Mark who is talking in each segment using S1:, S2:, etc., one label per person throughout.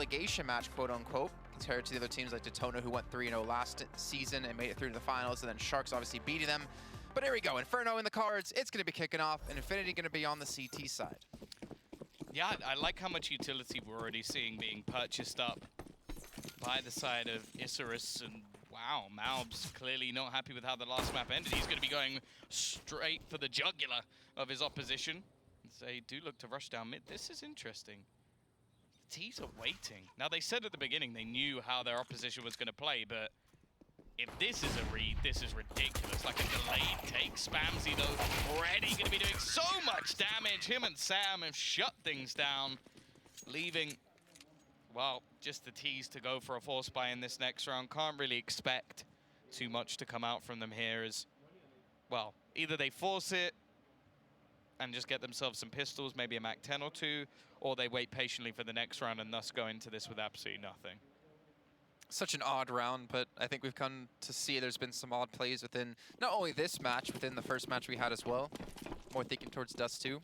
S1: relegation match, quote unquote, compared to the other teams like Daytona, who went 3-0 last season and made it through to the finals, and then Sharks obviously beating them. But here we go, Inferno in the cards. It's going to be kicking off, and Infinity going to be on the CT side.
S2: Yeah, I like how much utility we're already seeing being purchased up by the side of Isurus, and wow, Malb's clearly not happy with how the last map ended. He's going to be going straight for the jugular of his opposition. So they do look to rush down mid. This is interesting. The T's are waiting. Now, they said at the beginning they knew how their opposition was going to play, but if this is a read, this is ridiculous. Like a delayed take. Spamsy, though, already going to be doing so much damage. Him and Sam have shut things down, leaving, well, just the T's to go for a force buy in this next round. Can't really expect too much to come out from them here as, well, either they force it and just get themselves some pistols, maybe a Mac 10 or 2, or they wait patiently for the next round and thus go into this with absolutely nothing.
S1: Such an odd round, but I think we've come to see there's been some odd plays within not only this match, within the first match we had as well. More thinking towards Dust 2.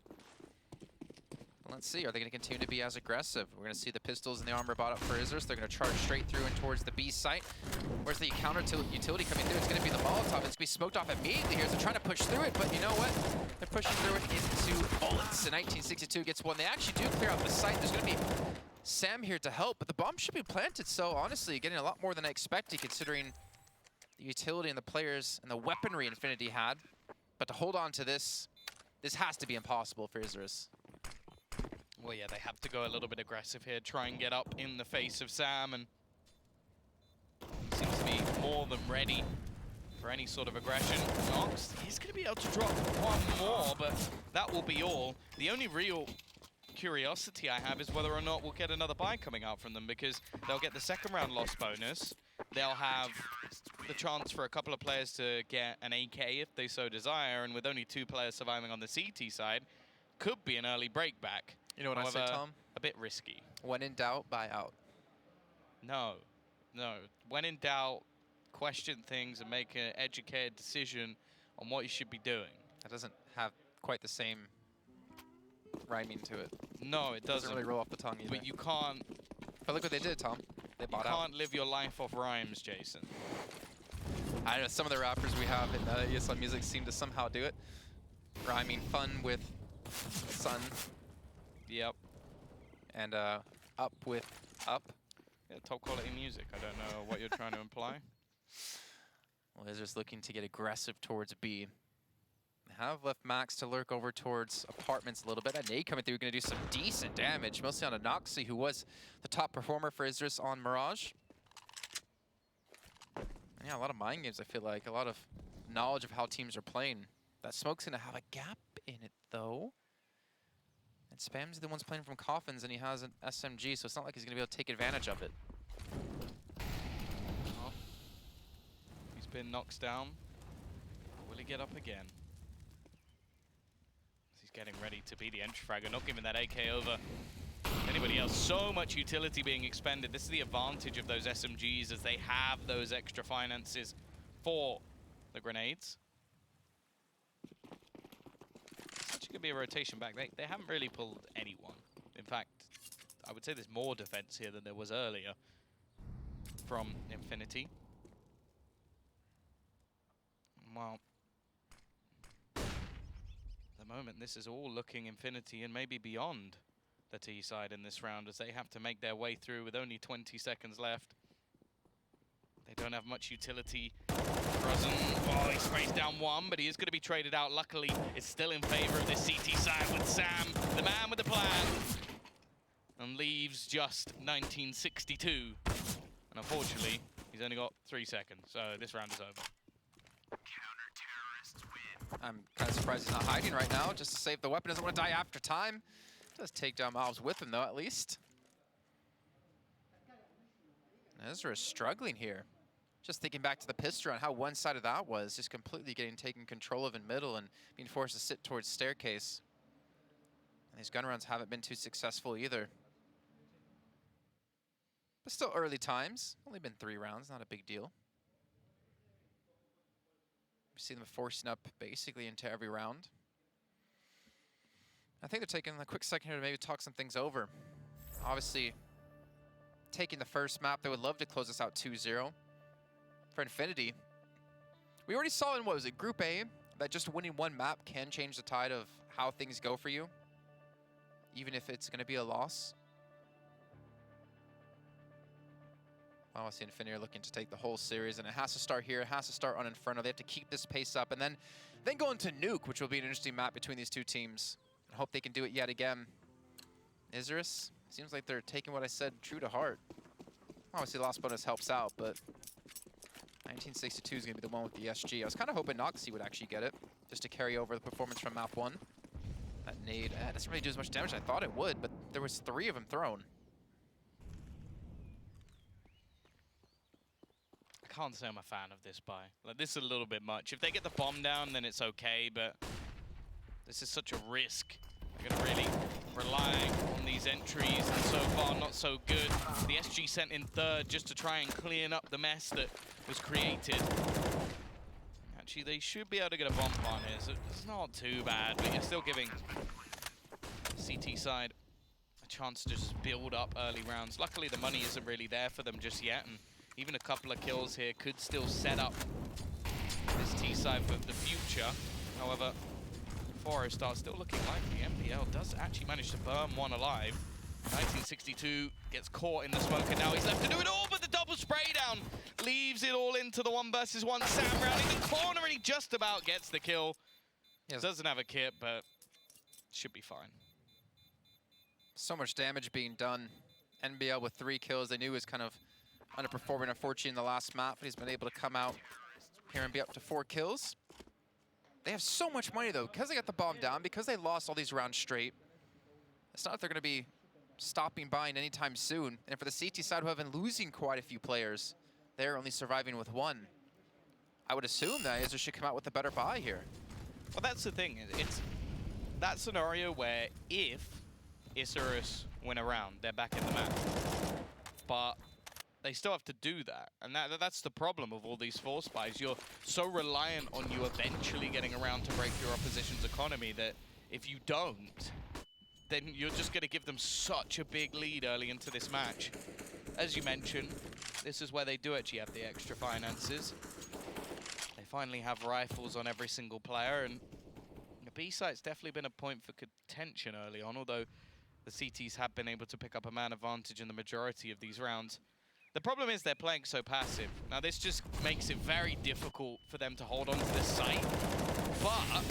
S1: But let's see, are they going to continue to be as aggressive? We're going to see the pistols and the armor bought up for Isurus. They're going to charge straight through and towards the B site. Where's the counter utility coming through? It's going to be the Molotov. It's going to be smoked off immediately here. So they're trying to push through it, but you know what? They're pushing through it into bullets. And 1962 gets one. They actually do clear out the site. There's going to be Sam here to help, but the bomb should be planted. So honestly, getting a lot more than I expected considering the utility and the players and the weaponry Infinity had. But to hold on to this has to be impossible for Isurus.
S2: Well, yeah, they have to go a little bit aggressive here, try and get up in the face of Sam, and he seems to be more than ready for any sort of aggression. Nox, he's going to be able to drop one more, but that will be all. The only real curiosity I have is whether or not we'll get another buy coming out from them, because they'll get the second round loss bonus. They'll have the chance for a couple of players to get an AK if they so desire, and with only 2 players surviving on the CT side, could be an early break back.
S1: You know what I say, Tom?
S2: A bit risky.
S1: When in doubt, buy out.
S2: No. When in doubt, question things and make an educated decision on what you should be doing.
S1: That doesn't have quite the same rhyming to it.
S2: No, it doesn't.
S1: Doesn't really roll off the tongue either.
S2: But you can't.
S1: But look what they did, Tom. They bought out.
S2: You can't live your life off rhymes, Jason.
S1: I don't know, some of the rappers we have in ESL music seem to somehow do it. Rhyming fun with sun.
S2: Yep.
S1: And up with up.
S2: Yeah, top quality music. I don't know what you're trying to imply.
S1: Well, they're just looking to get aggressive towards B. Have left Max to lurk over towards apartments a little bit. And nade coming through, going to do some decent damage, mostly on Anoxy, who was the top performer for Isurus on Mirage. Yeah, a lot of mind games, I feel like. A lot of knowledge of how teams are playing. That smoke's going to have a gap in it, though. And Spam's the one's playing from Coffins, and he has an SMG, so it's not like he's going to be able to take advantage of it.
S2: Oh. He's been knocked down. Will he get up again? He's getting ready to be the entry fragger, not giving that AK over anybody else. So much utility being expended. This is the advantage of those SMGs, as they have those extra finances for the grenades. Could be a rotation back. They haven't really pulled anyone. In fact, I would say there's more defense here than there was earlier from Infinity. Well, at the moment, this is all looking Infinity and maybe beyond the T side in this round, as they have to make their way through with only 20 seconds left. They don't have much utility. Oh, he sprays down one, but he is going to be traded out. Luckily, it's still in favor of this CT side with Sam, the man with the plan, and leaves just 1962. And unfortunately, he's only got 3 seconds, so this round is over.
S1: I'm kind of surprised he's not hiding right now, just to save the weapon. Doesn't want to die after time. Does take down Malbs with him, though, at least. Ezra is struggling here. Just thinking back to the pistol and how one-sided that was, just completely getting taken control of in middle and being forced to sit towards staircase. And these gun runs haven't been too successful either. But still early times. Only been 3 rounds, not a big deal. We see them forcing up basically into every round. I think they're taking a quick second here to maybe talk some things over. Obviously, taking the first map. They would love to close us out 2-0. For Infinity, we already saw in, what was it, Group A, that just winning one map can change the tide of how things go for you, even if it's going to be a loss. I see Infinity are looking to take the whole series, and it has to start here. It has to start on Inferno. They have to keep this pace up, and then go into Nuke, which will be an interesting map between these two teams. I hope they can do it yet again. Isurus, seems like they're taking what I said true to heart. Obviously, lost bonus helps out, but 1962 is going to be the one with the SG. I was kind of hoping Noxy would actually get it, just to carry over the performance from map 1. That nade doesn't really do as much damage as I thought it would, but there was 3 of them thrown.
S2: I can't say I'm a fan of this buy. Like, this is a little bit much. If they get the bomb down, then it's okay, but this is such a risk. They're going to really rely on these entries, and so far not so good. The SG sent in third just to try and clean up the mess that was created. Actually, they should be able to get a bomb on here, so it's not too bad, but you're still giving CT side a chance to just build up early rounds. Luckily, the money isn't really there for them just yet, and even a couple of kills here could still set up this T side for the future. However, Forest are still looking likely. MPL does actually manage to burn one alive. 1962 gets caught in the smoke, and now he's left to do it all, but the double spray down leaves it all into the 1v1. Sam rounding the corner, and he just about gets the kill.
S1: Yes.
S2: Doesn't have a kit, but should be fine.
S1: So much damage being done. NBL with 3 kills. They knew he was kind of underperforming, unfortunately, in the last map, but he's been able to come out here and be up to 4 kills. They have so much money, though, because they got the bomb down, because they lost all these rounds straight. It's not like they're going to be stopping buying anytime soon. And for the CT side, who have been losing quite a few players, they're only surviving with 1. I would assume that Isurus should come out with a better buy here.
S2: Well, that's the thing. It's that scenario where if Isurus win a round, they're back in the match. But they still have to do that, and that's the problem of all these force buys. You're so reliant on you eventually getting around to break your opposition's economy that if you don't, then you're just going to give them such a big lead early into this match. As you mentioned, this is where they do actually have the extra finances. They finally have rifles on every single player, and the B site's definitely been a point for contention early on, although the CTs have been able to pick up a man advantage in the majority of these rounds. The problem is they're playing so passive. Now, this just makes it very difficult for them to hold on to this site. But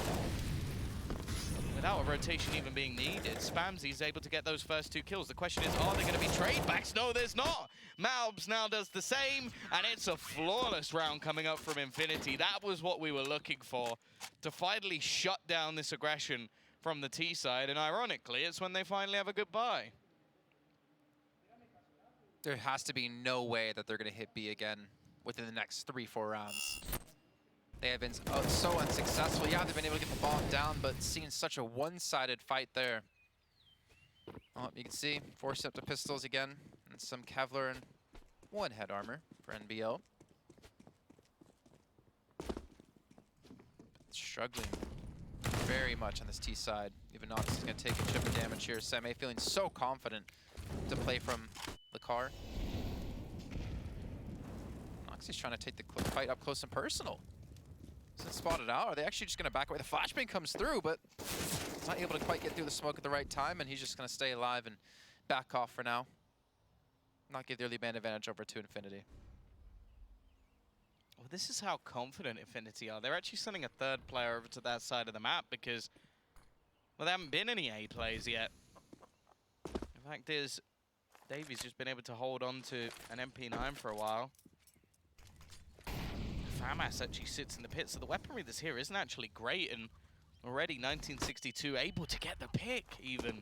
S2: without a rotation even being needed, Spamsy's able to get those first 2 kills. The question is, are there going to be trade backs? No, there's not. Malbs now does the same, and it's a flawless round coming up from Infinity. That was what we were looking for, to finally shut down this aggression from the T side, and ironically, it's when they finally have a good buy.
S1: There has to be no way that they're going to hit B again within the next 3-4 rounds. They have been so unsuccessful. Yeah, they've been able to get the bomb down, but seeing such a one-sided fight there. Well, you can see 4 Scepter pistols again, and some Kevlar and 1 head armor for NBL. Struggling very much on this T side. Even Nox is going to take a chip of damage here. Seme feeling so confident to play from the car. Noxy's trying to take the fight up close and personal. Is it spotted out? Are they actually just going to back away? The flashbang comes through, but he's not able to quite get through the smoke at the right time, and he's just going to stay alive and back off for now. Not give the early man advantage over to Infinity.
S2: Well, this is how confident Infinity are. They're actually sending a 3rd player over to that side of the map because, well, there haven't been any A plays yet. The fact is, Davy's just been able to hold on to an MP9 for a while. FAMAS actually sits in the pit, so the weaponry that's here isn't actually great, and already 1962 able to get the pick, even.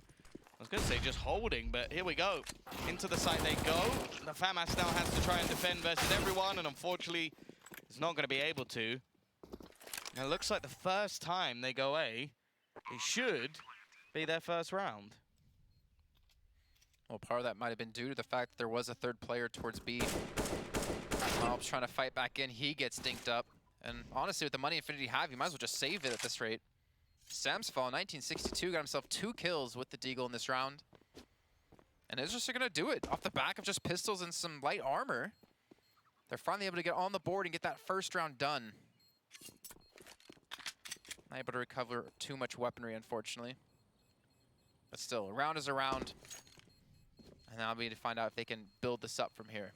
S2: I was going to say just holding, but here we go. Into the site they go. The FAMAS now has to try and defend versus everyone, and unfortunately, is not going to be able to. And it looks like the first time they go A, it should be their first round.
S1: Well, part of that might have been due to the fact that there was a 3rd player towards B. Malb's trying to fight back in. He gets dinked up. And honestly, with the money Infinity have, you might as well just save it at this rate. Sam's fall, 1962, got himself 2 kills with the Deagle in this round. And Isurus are going to do it off the back of just pistols and some light armor. They're finally able to get on the board and get that first round done. Not able to recover too much weaponry, unfortunately. But still, a round is a round. And now we need to find out if they can build this up from here.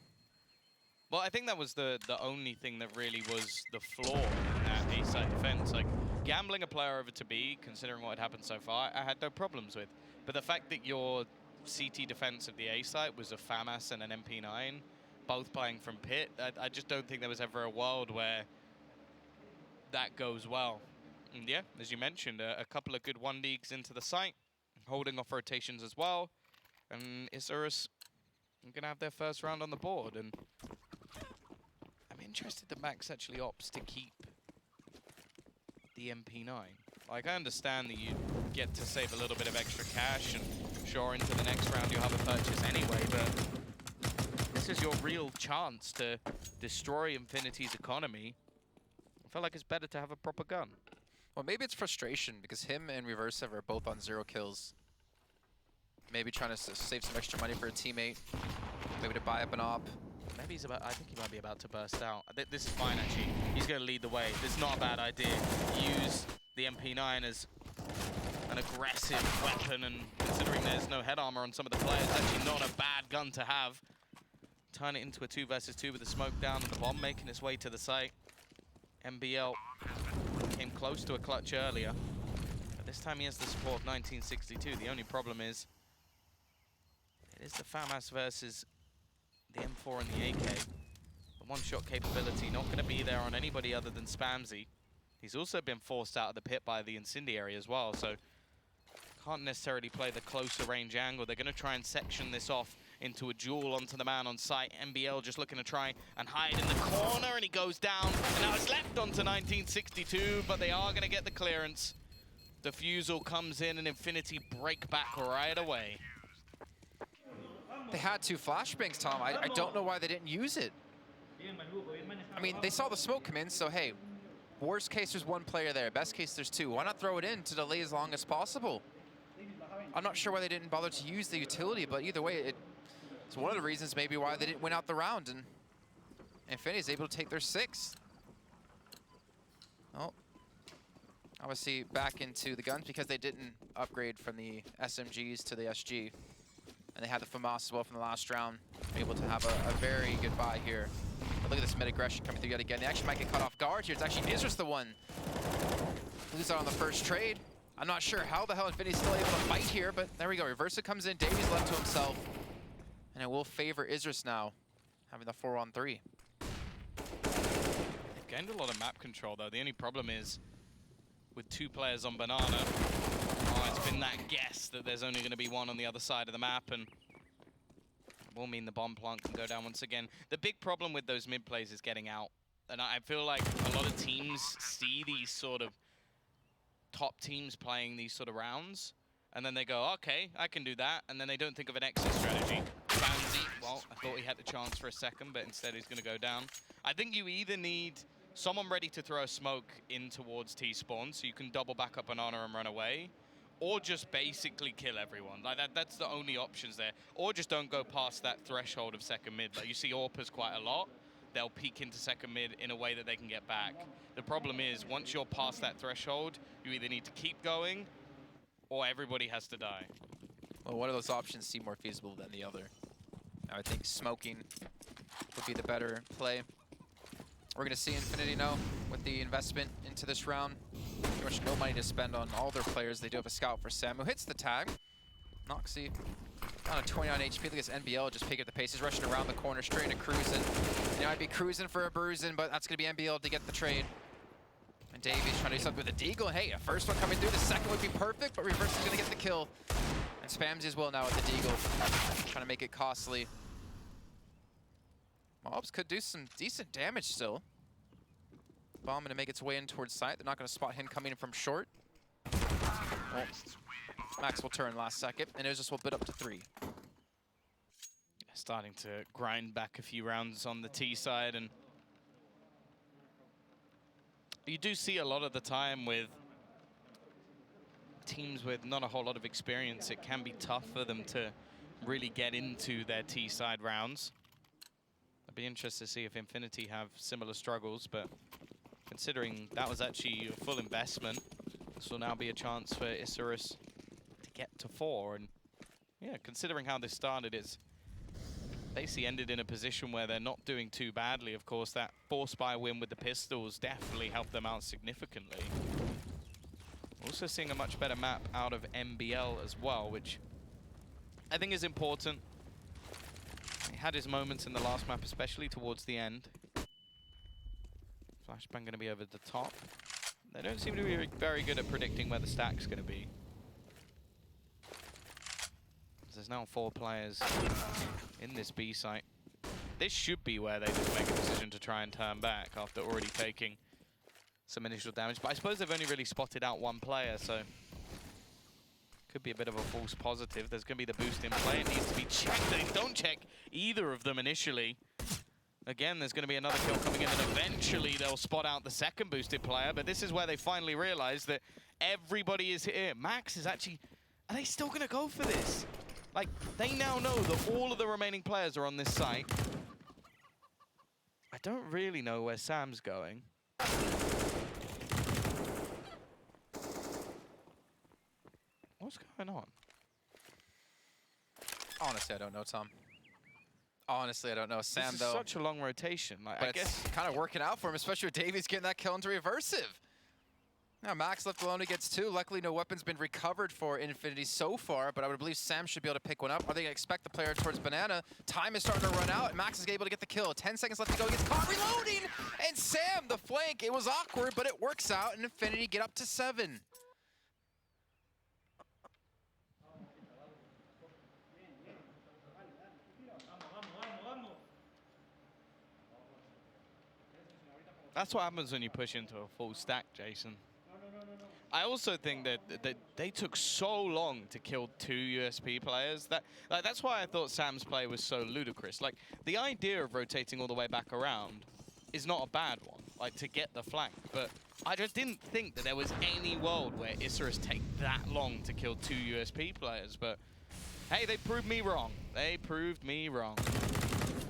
S2: Well, I think that was the only thing that really was the flaw in that A-side defense. Like, gambling a player over to B, considering what had happened so far, I had no problems with. But the fact that your CT defense of the A site was a FAMAS and an MP9, both playing from pit, I just don't think there was ever a world where that goes well. And yeah, as you mentioned, a couple of good 1 leagues into the site, holding off rotations as well. And Isurus are going to have their first round on the board. And I'm interested that Max actually opts to keep the MP9. Like, I understand that you get to save a little bit of extra cash, and sure, into the next round you'll have a purchase anyway, but this is your real chance to destroy Infinity's economy. I feel like it's better to have a proper gun.
S1: Well, maybe it's frustration, because him and Reversive are both on 0 kills. Maybe trying to save some extra money for a teammate. Maybe to buy up an op.
S2: Maybe he's about, I think he might be about to burst out. This is fine, actually. He's going to lead the way. This is not a bad idea. Use the MP9 as an aggressive weapon, and considering there's no head armor on some of the players, actually not a bad gun to have. Turn it into a 2 versus 2 with the smoke down and the bomb making its way to the site. MBL came close to a clutch earlier, but this time he has the support of 1962. The only problem is it is the FAMAS versus the M4 and the AK. The one-shot capability not going to be there on anybody other than Spamsy. He's also been forced out of the pit by the Incendiary as well, so can't necessarily play the closer range angle. They're going to try and section this off into a duel onto the man on site. MBL just looking to try and hide in the corner, and he goes down. And now it's left onto 1962, but they are going to get the clearance. Defusal comes in, and Infinity break back right away.
S1: They had 2 flashbangs, Tom. I don't know why they didn't use it. I mean, they saw the smoke come in, so hey, worst case, there's 1 player there. Best case, there's 2. Why not throw it in to delay as long as possible? I'm not sure why they didn't bother to use the utility, but either way, it's one of the reasons maybe why they didn't win out the round, and Infinity is able to take their 6th. Oh, obviously back into the guns because they didn't upgrade from the SMGs to the SG. And they had the FAMAS as well from the last round, able to have a very good buy here. But look at this mid-aggression coming through yet again. They actually might get caught off guard here. It's actually Isurus the one. Lose out on the first trade. I'm not sure how the hell Infinity's still able to fight here, but there we go. Reversa comes in, Davies left to himself. And it will favor Isurus now, having the 4-on-3.
S2: They've gained a lot of map control, though. The only problem is, with 2 players on Banana, it's been that guess that there's only going to be 1 on the other side of the map, and it will mean the bomb plant can go down once again. The big problem with those mid plays is getting out, and I feel like a lot of teams see these sort of top teams playing these sort of rounds, and then they go, okay, I can do that, and then they don't think of an exit strategy. Banzi, well, I thought he had the chance for a second, but instead he's going to go down. I think you either need someone ready to throw a smoke in towards T-spawn, so you can double back up Banana and run away, or just basically kill everyone. Like that's the only options there. Or just don't go past that threshold of second mid. Like you see Orpas quite a lot. They'll peek into second mid in a way that they can get back. The problem is, once you're past that threshold, you either need to keep going, or everybody has to die.
S1: Well, one of those options seem more feasible than the other. I think smoking would be the better play. We're going to see Infinity now with the investment into this round. Pretty much no money to spend on all their players. They do have a scout for Sam, who hits the tag. Noxy down to 29 HP. Look at this NBL just picking up the pace. He's rushing around the corner, straight into cruising. He might be cruising for a bruising, but that's going to be NBL to get the trade. And Davies trying to do something with the Deagle. Hey, a first one coming through. The second would be perfect, but Reverse is going to get the kill. And Spamsy as well now with the Deagle, trying to make it costly. Mobs could do some decent damage still. Bomb going to make its way in towards site. They're not going to spot him coming in from short. Well, Max will turn last second, and Isurus will bid up to 3.
S2: Starting to grind back a few rounds on the T side, and you do see a lot of the time with teams with not a whole lot of experience, it can be tough for them to really get into their T-side rounds. I'd be interested to see if Infinity have similar struggles, but considering that was actually a full investment, this will now be a chance for Isurus to get to 4. And yeah, considering how this started, it's basically ended in a position where they're not doing too badly. Of course, that 4-spy win with the pistols definitely helped them out significantly. Also seeing a much better map out of MBL as well, which I think is important. He had his moments in the last map, especially towards the end. Flashbang going to be over the top. They don't seem to be very good at predicting where the stack's going to be. There's now 4 players in this B site. This should be where they just make a decision to try and turn back after already taking some initial damage. But I suppose they've only really spotted out 1 player, so could be a bit of a false positive. There's going to be the boost in play. It needs to be checked. They don't check either of them initially. Again, there's going to be another kill coming in, and eventually they'll spot out the second boosted player. But this is where they finally realize that everybody is here. Max is actually... Are they still going to go for this? Like, they now know that all of the remaining players are on this site. I don't really know where Sam's going. What's going on?
S1: Honestly, I don't know, Tom. Honestly, I don't know. Sam,
S2: this
S1: though.
S2: is such a long rotation. Like,
S1: But
S2: I guess
S1: it's kind of working out for him, especially with Davies getting that kill into reversive. Now, Max left alone, he gets 2. Luckily, no weapon's been recovered for Infinity so far, but I would believe Sam should be able to pick one up. Are they going to expect the player towards Banana? Time is starting to run out, and Max is able to get the kill. 10 seconds left to go. He gets caught reloading! And Sam, the flank, it was awkward, but it works out, and Infinity get up to 7.
S2: that's what happens when you push into a full stack, Jason. I also think that they took so long to kill 2 USP players. That's why I thought Sam's play was so ludicrous. Like, the idea of rotating all the way back around is not a bad one, like, to get the flank. But I just didn't think that there was any world where Isurus take that long to kill 2 USP players. But, hey, they proved me wrong. They proved me wrong.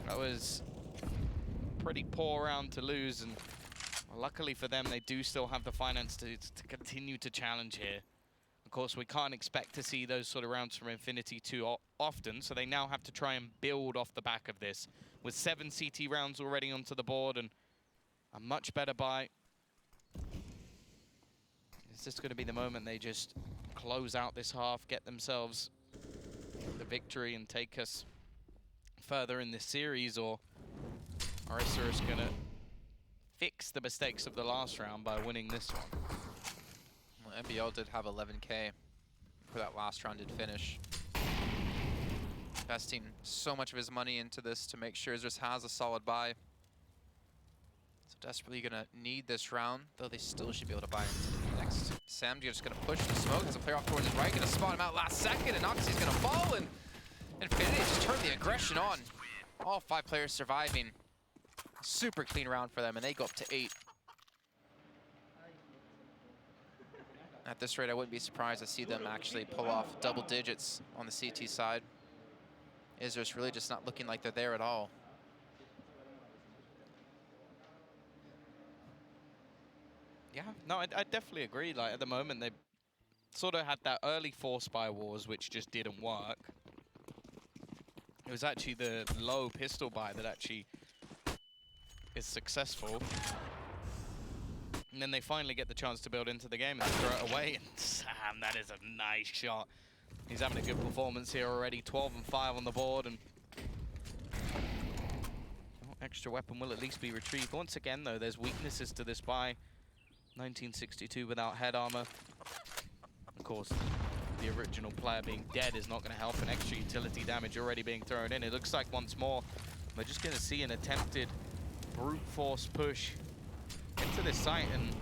S2: That was a pretty poor round to lose, and luckily for them, they do still have the finance to continue to challenge here. Of course, we can't expect to see those sort of rounds from Infinity too often, so they now have to try and build off the back of this. With 7 CT rounds already onto the board and a much better buy. Is this going to be the moment they just close out this half, get themselves the victory and take us further in this series, or are Isurus going to fix the mistakes of the last round by winning this one?
S1: Well, MBL did have 11K for that last round did finish. Investing so much of his money into this to make sure Isurus has a solid buy. So desperately gonna need this round, though they still should be able to buy into the next. Sam just gonna push the smoke as a player off towards his right, gonna spot him out last second, and Noxie's gonna fall, and Infinity just turned the aggression on. All 5 players surviving. Super clean round for them, and they go up to 8. At this rate, I wouldn't be surprised to see them actually pull off double digits on the CT side. Isurus really just not looking like they're there at all.
S2: Yeah, no, I definitely agree. Like, at the moment, they sort of had that early 4-spy wars, which just didn't work. It was actually the low pistol buy that actually is successful. And then they finally get the chance to build into the game and throw it away. And Sam, that is a nice shot. He's having a good performance here already. 12 and 5 on the board. And extra weapon will at least be retrieved. Once again, though, there's weaknesses to this buy. 1962 without head armor. Of course, the original player being dead is not going to help. An extra utility damage already being thrown in. It looks like once more we're just going to see an attempted brute force push into this site, and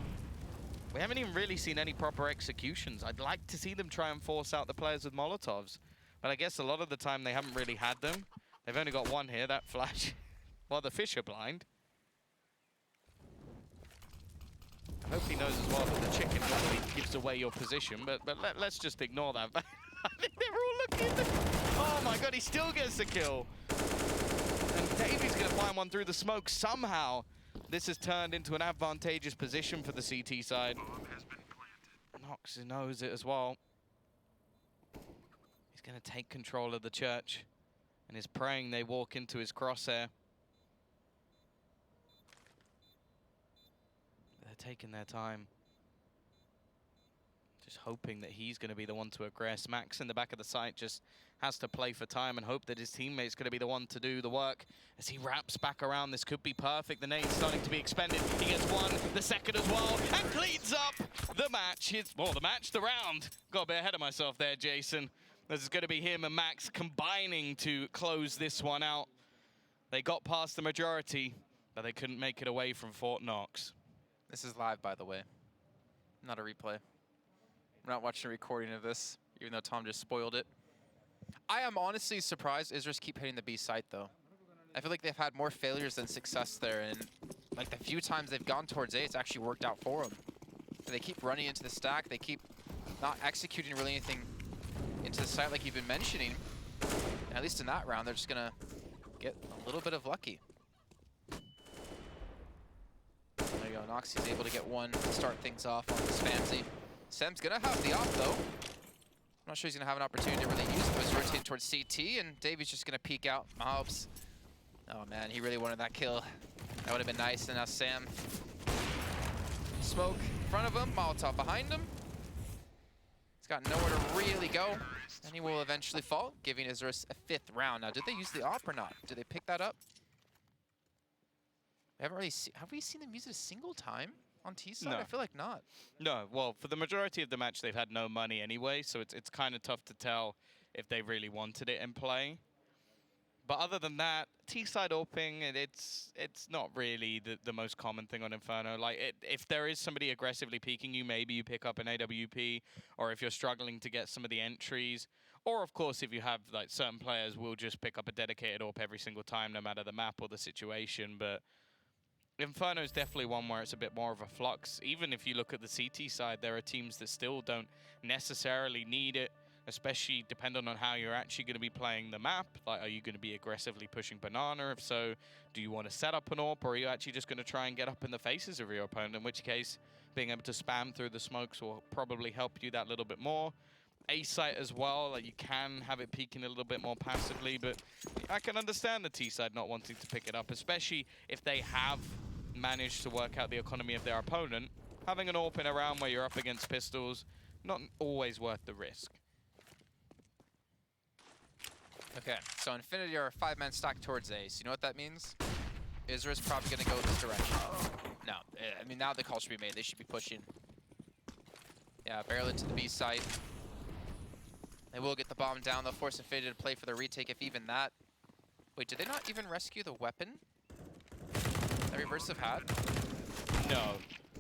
S2: we haven't even really seen any proper executions. I'd like to see them try and force out the players with Molotovs, but I guess a lot of the time they haven't really had them. They've only got one here, that flash. Well, the fish are blind. I hope he knows as well that the chicken normally gives away your position, but let's just ignore that. I think they're all looking. Oh my god, he still gets the kill. And Davy's going to find one through the smoke somehow. This has turned into an advantageous position for the CT side. Nox knows it as well. He's going to take control of the church and is praying they walk into his crosshair. They're taking their time. Just hoping that he's going to be the one to aggress. Max in the back of the site just has to play for time and hope that his teammate's going to be the one to do the work. As he wraps back around, this could be perfect. The nade's starting to be expended. He gets one, the second as well, and cleans up the match. The round. Got a bit ahead of myself there, Jason. This is going to be him and Max combining to close this one out. They got past the majority, but they couldn't make it away from Fort Knox.
S1: This is live, by the way, not a replay. I'm not watching a recording of this, even though Tom just spoiled it. I am honestly surprised Isurus keep hitting the B site, though. I feel like they've had more failures than success there, and like the few times they've gone towards A, it's actually worked out for them. They keep running into the stack. They keep not executing really anything into the site like you've been mentioning. And at least in that round, they're just gonna get a little bit of lucky. There you go, Noxie's able to get one to start things off on this Spamsy. Sem's gonna have the op though. I'm not sure he's gonna have an opportunity to really use it. He's rotating towards CT, and Davy's just gonna peek out. Mobs. Oh man, he really wanted that kill. That would have been nice. And now Sam. Smoke in front of him, Molotov behind him. He's got nowhere to really go, and he will eventually fall, giving Isurus a 5th round. Now, did they use the op or not? Did they pick that up? We haven't really have we seen them use it a single time on T side?
S2: No.
S1: I feel like not.
S2: No, well, for the majority of the match, they've had no money anyway, so it's kind of tough to tell if they really wanted it in play. But other than that, T-side AWPing, it's not really the most common thing on Inferno. Like, if there is somebody aggressively peeking you, maybe you pick up an AWP, or if you're struggling to get some of the entries, or of course, if you have, like, certain players will just pick up a dedicated AWP every single time, no matter the map or the situation, but Inferno is definitely one where it's a bit more of a flux. Even if you look at the CT side, there are teams that still don't necessarily need it, especially depending on how you're actually going to be playing the map. Like, are you going to be aggressively pushing banana? If so, do you want to set up an AWP, or are you actually just going to try and get up in the faces of your opponent? In which case, being able to spam through the smokes will probably help you that little bit more. A site as well, like you can have it peeking a little bit more passively, but I can understand the T side not wanting to pick it up, especially if they have managed to work out the economy of their opponent. Having an AWP in a round where you're up against pistols, not always worth the risk.
S1: Okay, so Infinity are a 5-man stack towards A. So you know what that means? Isurus probably going to go this direction. No, I mean, now the call should be made. They should be pushing. Yeah, barrel into the B site. They will get the bomb down. They'll force Infinity to play for the retake, if even that. Wait, did they not even rescue the weapon that Reverse have had?
S2: No.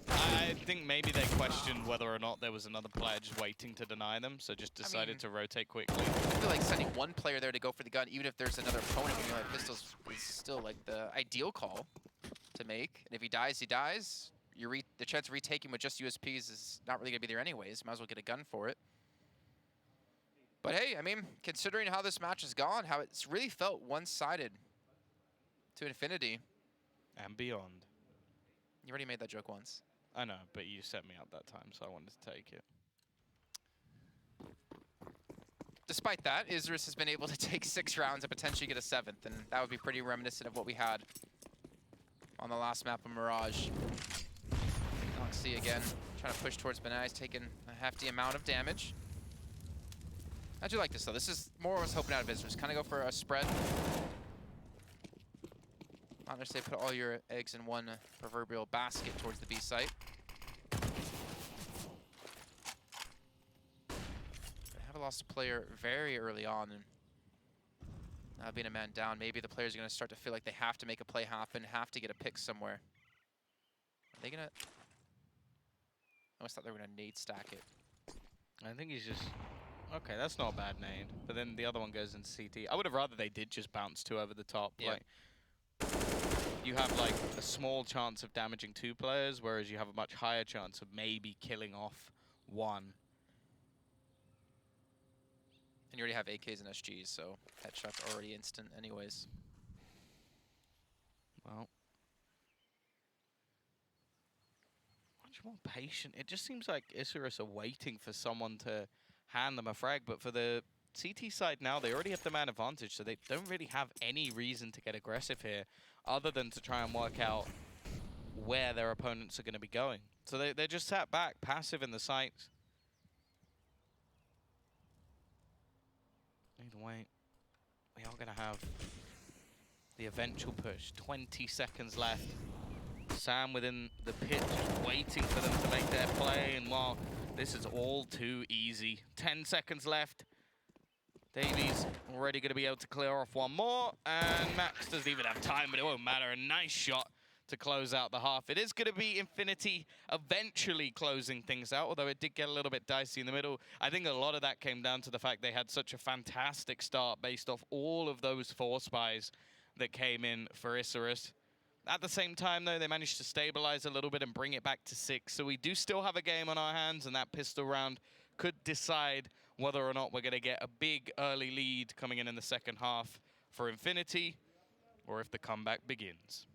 S2: I think maybe they questioned whether or not there was another player just waiting to deny them, so just decided to rotate quickly.
S1: I feel like sending one player there to go for the gun, even if there's another opponent when you have pistols, is still like the ideal call to make. And if he dies, he dies. The chance of retaking with just USPs is not really going to be there anyways. Might as well get a gun for it. But hey, I mean, considering how this match has gone, how it's really felt one-sided to Infinity.
S2: And beyond.
S1: You already made that joke once.
S2: I know, but you set me up that time, so I wanted to take it.
S1: Despite that, Isurus has been able to take 6 rounds and potentially get a 7th, and that would be pretty reminiscent of what we had on the last map of Mirage. Noxie again, trying to push towards Banana. He's taking a hefty amount of damage. I do like this, though. This is more what I was hoping out of Isurus. Kind of go for a spread. Not necessarily put all your eggs in one proverbial basket towards the B site. They have lost a player very early on, and now being a man down, maybe the players are going to start to feel like they have to make a play happen, have to get a pick somewhere. Are they going to... I always thought they were going to nade stack it.
S2: I think he's just... Okay, that's not a bad nade. But then the other one goes in CT. I would have rather they did just bounce 2 over the top.
S1: Yeah.
S2: Like, you have like a small chance of damaging 2 players, whereas you have a much higher chance of maybe killing off 1.
S1: And you already have AKs and SGs, so headshot's already instant anyways.
S2: Well, much more patient. It just seems like Isurus are waiting for someone to hand them a frag, but for the CT side now, they already have the man advantage, so they don't really have any reason to get aggressive here, other than to try and work out where their opponents are going to be going. So they're just sat back, passive in the sights. Either way, we are going to have the eventual push. 20 seconds left. Sam within the pitch, waiting for them to make their play, and while this is all too easy. 10 seconds left. Davies already going to be able to clear off one more, and Max doesn't even have time, but it won't matter. A nice shot to close out the half. It is going to be Infinity eventually closing things out, although it did get a little bit dicey in the middle. I think a lot of that came down to the fact they had such a fantastic start based off all of those 4 spies that came in for Isurus. At the same time, though, they managed to stabilize a little bit and bring it back to 6. So we do still have a game on our hands, and that pistol round could decide whether or not we're going to get a big early lead coming in the second half for Infinity, or if the comeback begins.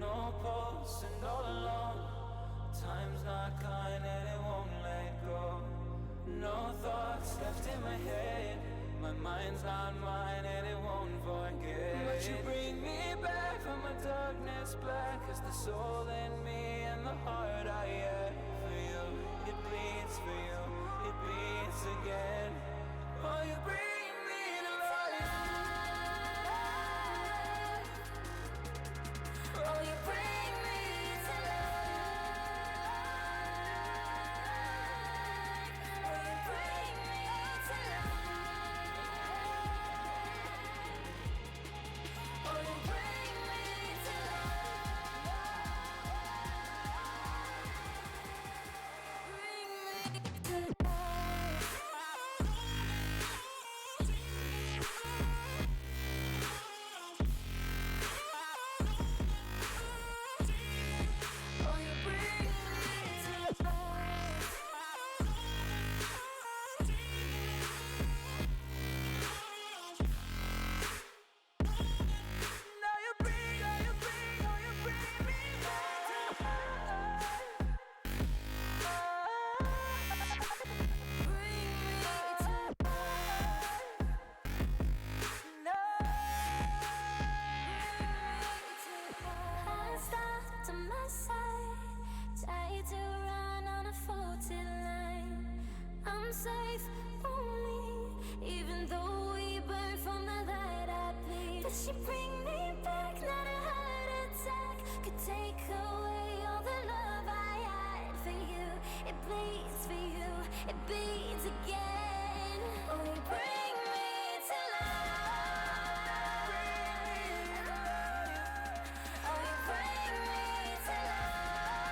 S3: No pulse and all alone. Time's not kind and it won't let go. No thoughts left in my head. My mind's not mine and it won't forget. But you bring me back from my darkness black, 'cause the soul in me and the heart I have for you. It beats for you, it beats again. Oh, you bring me to life. Oh, you bring me to life. Oh, you bring me to life. Oh, you bring me to life. Bring me to oh, you bring me to life. Now you bring me back to life. Bring me to life. No. I stopped on my side, tried to run on a faulty line. I'm safe only, even though we burn from the light I bleed. But she bring me back, not a heart attack could take away all the love I had for you. It bleeds for you, it beats again. Oh, you bring me to life. Oh, you bring me to life.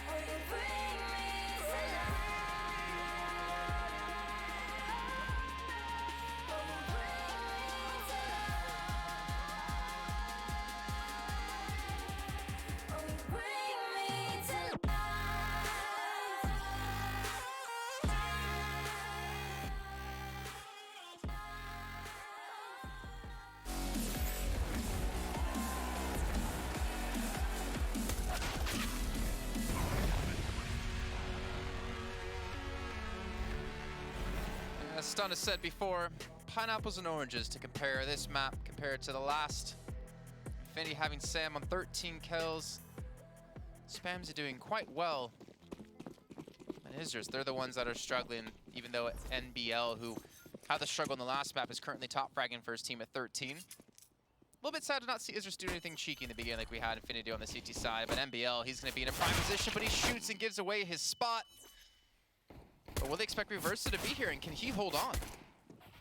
S3: Oh, you bring me to life. Oh, you bring me to life. Oh, you bring me to life.
S1: Stunna said before, pineapples and oranges to compare this map compared to the last. Infinity having Sam on 13 kills. Spamsy doing quite well. And Isurus, they're the ones that are struggling, even though NBL, who had the struggle in the last map, is currently top fragging for his team at 13. A little bit sad to not see Isurus do anything cheeky in the beginning like we had Infinity on the CT side, but NBL, he's going to be in a prime position, but he shoots and gives away his spot. But will they expect Reversa to be here, and can he hold on?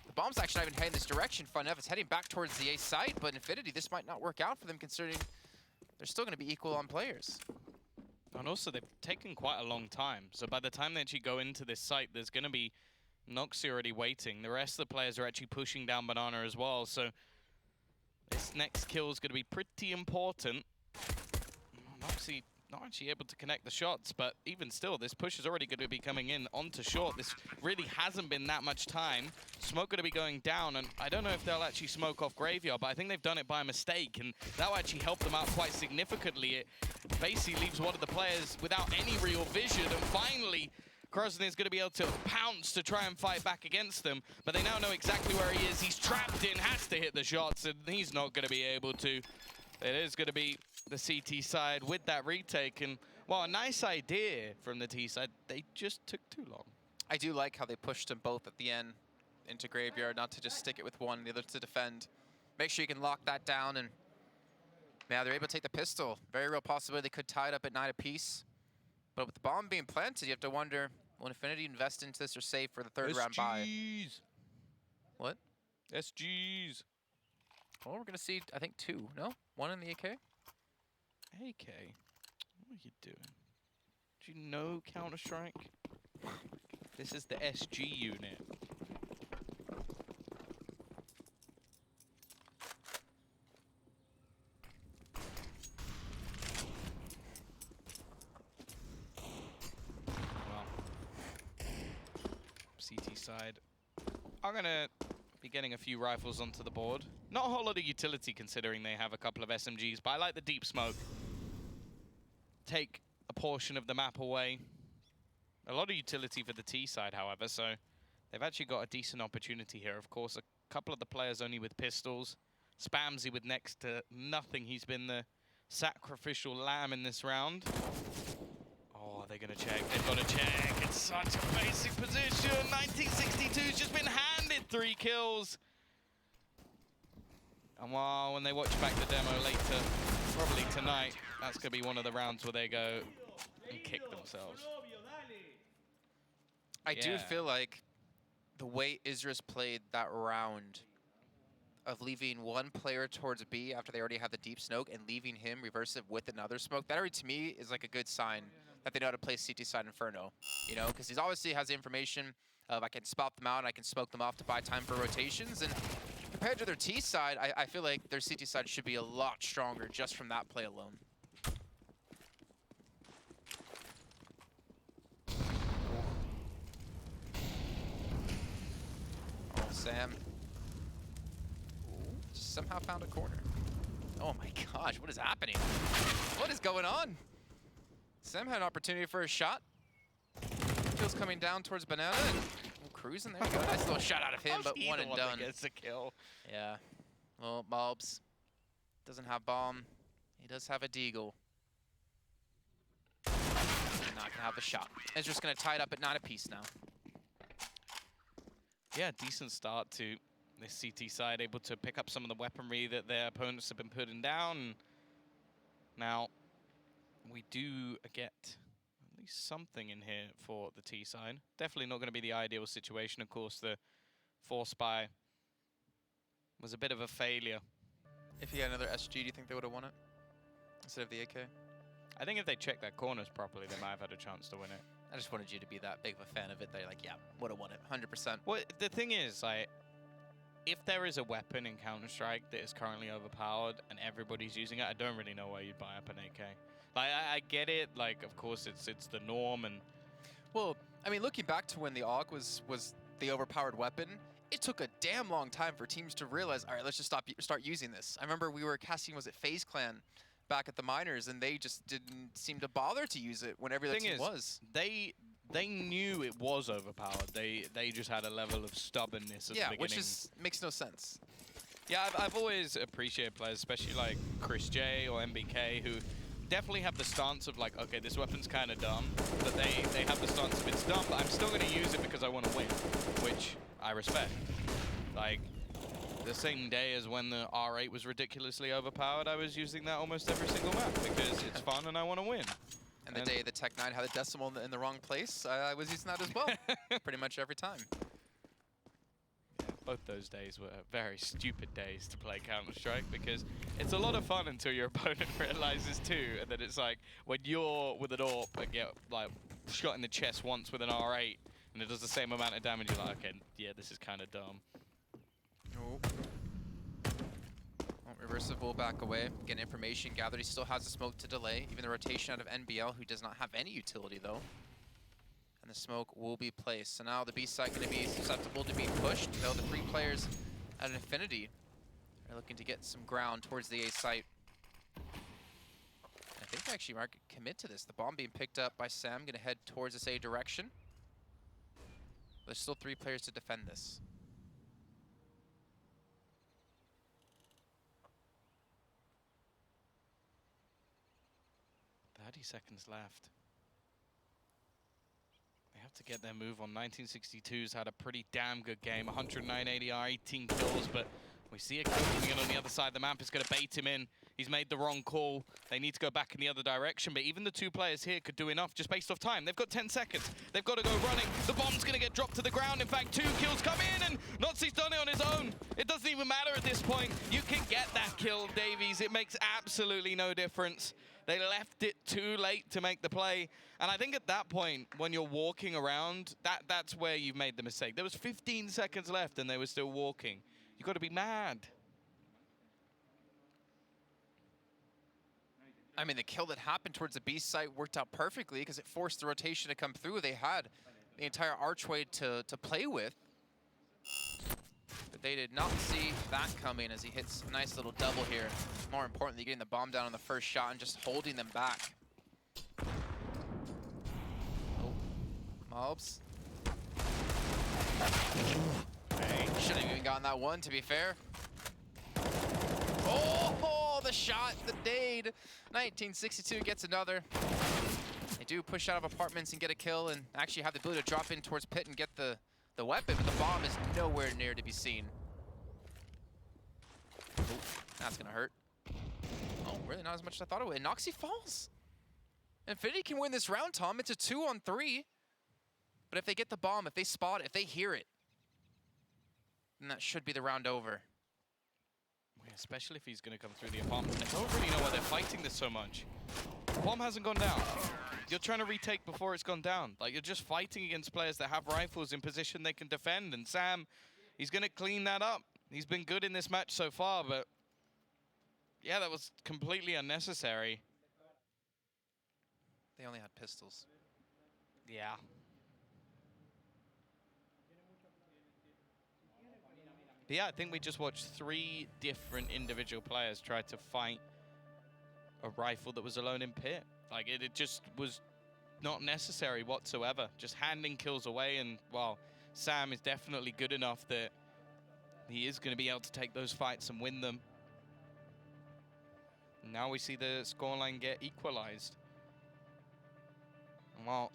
S1: The bomb's actually not even heading this direction. Funev is heading back towards the A site, but Infinity, this might not work out for them considering they're still going to be equal on players.
S2: And also, they've taken quite a long time. So by the time they actually go into this site, there's going to be Noxy already waiting. The rest of the players are actually pushing down Banana as well. So this next kill is going to be pretty important. Noxy not actually able to connect the shots, but even still, this push is already going to be coming in onto short. This really hasn't been that much time. Smoke going to be going down, and I don't know if they'll actually smoke off Graveyard, but I think they've done it by mistake, and that will actually help them out quite significantly. It basically leaves one of the players without any real vision, and finally, Krosny is going to be able to pounce to try and fight back against them, but they now know exactly where he is. He's trapped in, has to hit the shots, and he's not going to be able to. It is going to be the CT side with that retake, and well, a nice idea from the T side. They just took too long.
S1: I do like how they pushed them both at the end into Graveyard, not to just stick it with one, the other to defend. Make sure you can lock that down, and yeah, they're able to take the pistol. Very real possibility they could tie it up at 9 apiece. But with the bomb being planted, you have to wonder, will Infinity invest into this or save for the third round bye? What?
S2: SGs.
S1: Well, we're going to see, I think, 2, no? 1 in the AK?
S2: AK? What are you doing? Do you know Counter-Strike? This is the SG unit. Well, CT side. I'm going to be getting a few rifles onto the board. Not a whole lot of utility considering they have a couple of SMGs, but I like the deep smoke. Take a portion of the map away. A lot of utility for the T side, however, so they've actually got a decent opportunity here. Of course, a couple of the players only with pistols. Spamsy with next to nothing. He's been the sacrificial lamb in this round. Oh, they're going to check. They've got to check. It's such a basic position. 1962's just been handed 3 kills. And while when they watch back the demo later, probably tonight, that's going to be one of the rounds where they go and kick themselves.
S1: I do feel like the way Isurus played that round of leaving one player towards B after they already had the deep smoke and leaving him reversive with another smoke, that already to me is like a good sign that they know how to play CT side Inferno, you know, because he obviously has the information of I can spot them out and I can smoke them off to buy time for rotations, and compared to their T side, I feel like their CT side should be a lot stronger just from that play alone. Oh, Sam. Just somehow found a corner. Oh my gosh, what is happening? What is going on? Sam had an opportunity for a shot. Kill's coming down towards Banana. And cruising there. We go. Nice little shot out of him, but one and done.
S2: Gets a kill.
S1: Yeah. Well, Mobs doesn't have bomb. He does have a deagle. Not gonna have the shot. It's just gonna tie it up at 9 apiece now.
S2: Yeah, decent start to this CT side, able to pick up some of the weaponry that their opponents have been putting down. Now, we do get at least something in here for the T side. Definitely not going to be the ideal situation. Of course, the force buy was a bit of a failure.
S1: If he had another SG, do you think they would have won it instead of the AK?
S2: I think if they checked their corners properly, they might have had a chance to win it.
S1: I just wanted you to be that big of a fan of it that you're like, yeah, would have won it, 100%.
S2: Well, the thing is, like, if there is a weapon in Counter-Strike that is currently overpowered and everybody's using it, I don't really know why you'd buy up an AK. Like, I get it. Like, of course, it's the norm. And
S1: well, I mean, looking back to when the AUG was the overpowered weapon, it took a damn long time for teams to realize, all right, let's just start using this. I remember we were casting, was it FaZe Clan back at the minors, and they just didn't seem to bother to use it when every other team was.
S2: They they knew it was overpowered. They just had a level of stubbornness at the beginning.
S1: which makes no sense.
S2: Yeah, I've always appreciated players, especially like Chris J or MBK, who definitely have the stance of like, okay, this weapon's kind of dumb, but they have the stance of it's dumb, but I'm still going to use it because I want to win, which I respect. Like, the same day as when the R8 was ridiculously overpowered, I was using that almost every single map because it's fun and I want to win.
S1: And the day the Tech 9 had a decimal in the wrong place, I was using that as well, pretty much every time.
S2: Both those days were very stupid days to play Counter-Strike because it's a lot of fun until your opponent realizes too, and then it's like when you're with an AWP and get like shot in the chest once with an R8 and it does the same amount of damage, you're like, okay, yeah, this is kind of dumb.
S1: Oh. Well, reversive will back away, get information gathered. He still has the smoke to delay, even the rotation out of NBL, who does not have any utility though. And the smoke will be placed. So now the B site going to be susceptible to being pushed, though the 3 players at Infinity are looking to get some ground towards the A site. I think they actually might commit to this. The bomb being picked up by Sam, going to head towards this A direction. There's still 3 players to defend this.
S2: 30 seconds left. They have to get their move on. 1962's had a pretty damn good game. 109 ADR, 18 kills, but we see a kill coming in on the other side of the map. It's going to bait him in. He's made the wrong call. They need to go back in the other direction, but even the 2 players here could do enough just based off time. They've got 10 seconds. They've got to go running. The bomb's going to get dropped to the ground. In fact, 2 kills come in, and Noxi's done it on his own. It doesn't even matter at this point. You can get that kill, Davies. It makes absolutely no difference. They left it too late to make the play. And I think at that point, when you're walking around, that's where you've made the mistake. There was 15 seconds left, and they were still walking. You've got to be mad.
S1: I mean, the kill that happened towards the B site worked out perfectly because it forced the rotation to come through. They had the entire archway to play with. But they did not see that coming as he hits a nice little double here. More importantly, getting the bomb down on the first shot and just holding them back. Oh, Mobs. Hey, shouldn't have even gotten that one, to be fair. Oh, the shot, the nade. 1962 gets another. They do push out of apartments and get a kill and actually have the ability to drop in towards pit and get the weapon, but the bomb is nowhere near to be seen. Oh, that's gonna hurt. Oh, really not as much as I thought it would. And Noxy falls. Infinity can win this round, Tom. It's a 2-on-3. But if they get the bomb, if they spot it, if they hear it, then that should be the round over.
S2: Especially if he's going to come through the apartment. I don't really know why they're fighting this so much. The bomb hasn't gone down. You're trying to retake before it's gone down. Like, you're just fighting against players that have rifles in position they can defend. And Sam, he's going to clean that up. He's been good in this match so far, but yeah, that was completely unnecessary.
S1: They only had pistols.
S2: Yeah. But yeah, I think we just watched 3 different individual players try to fight a rifle that was alone in pit. Like, it just was not necessary whatsoever. Just handing kills away, and, well, Sam is definitely good enough that he is going to be able to take those fights and win them. Now we see the scoreline get equalized. And while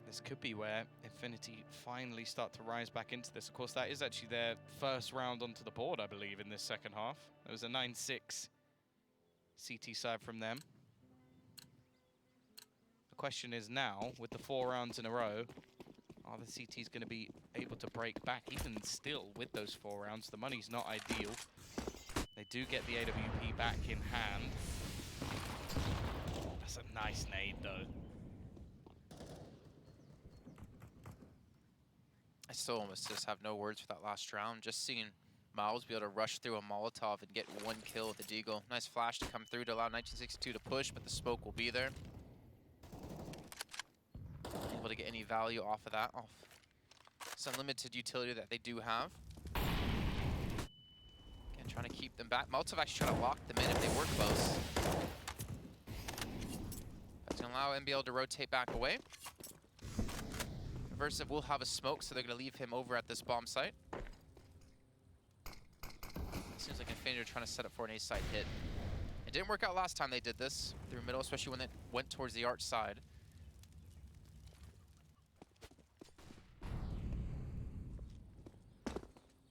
S2: this could be where Infinity finally start to rise back into this. Of course, that is actually their first round onto the board, I believe, in this second half. There was a 9-6 CT side from them. The question is now, with the 4 rounds in a row, are the CTs going to be able to break back? Even still, with those 4 rounds, the money's not ideal. They do get the AWP back in hand. That's a nice nade, though.
S1: I still almost just have no words for that last round. Just seeing Miles be able to rush through a Molotov and get 1 kill with the Deagle. Nice flash to come through to allow 1962 to push, but the smoke will be there. Able to get any value off of that, off some limited utility that they do have. Again, trying to keep them back. Molotov actually trying to lock them in if they were close. That's going to allow NBL to rotate back away. Versive will have a smoke, so they're going to leave him over at this bomb site. Seems like Inferno are trying to set up for an A-side hit. It didn't work out last time they did this through middle, especially when it went towards the arch side.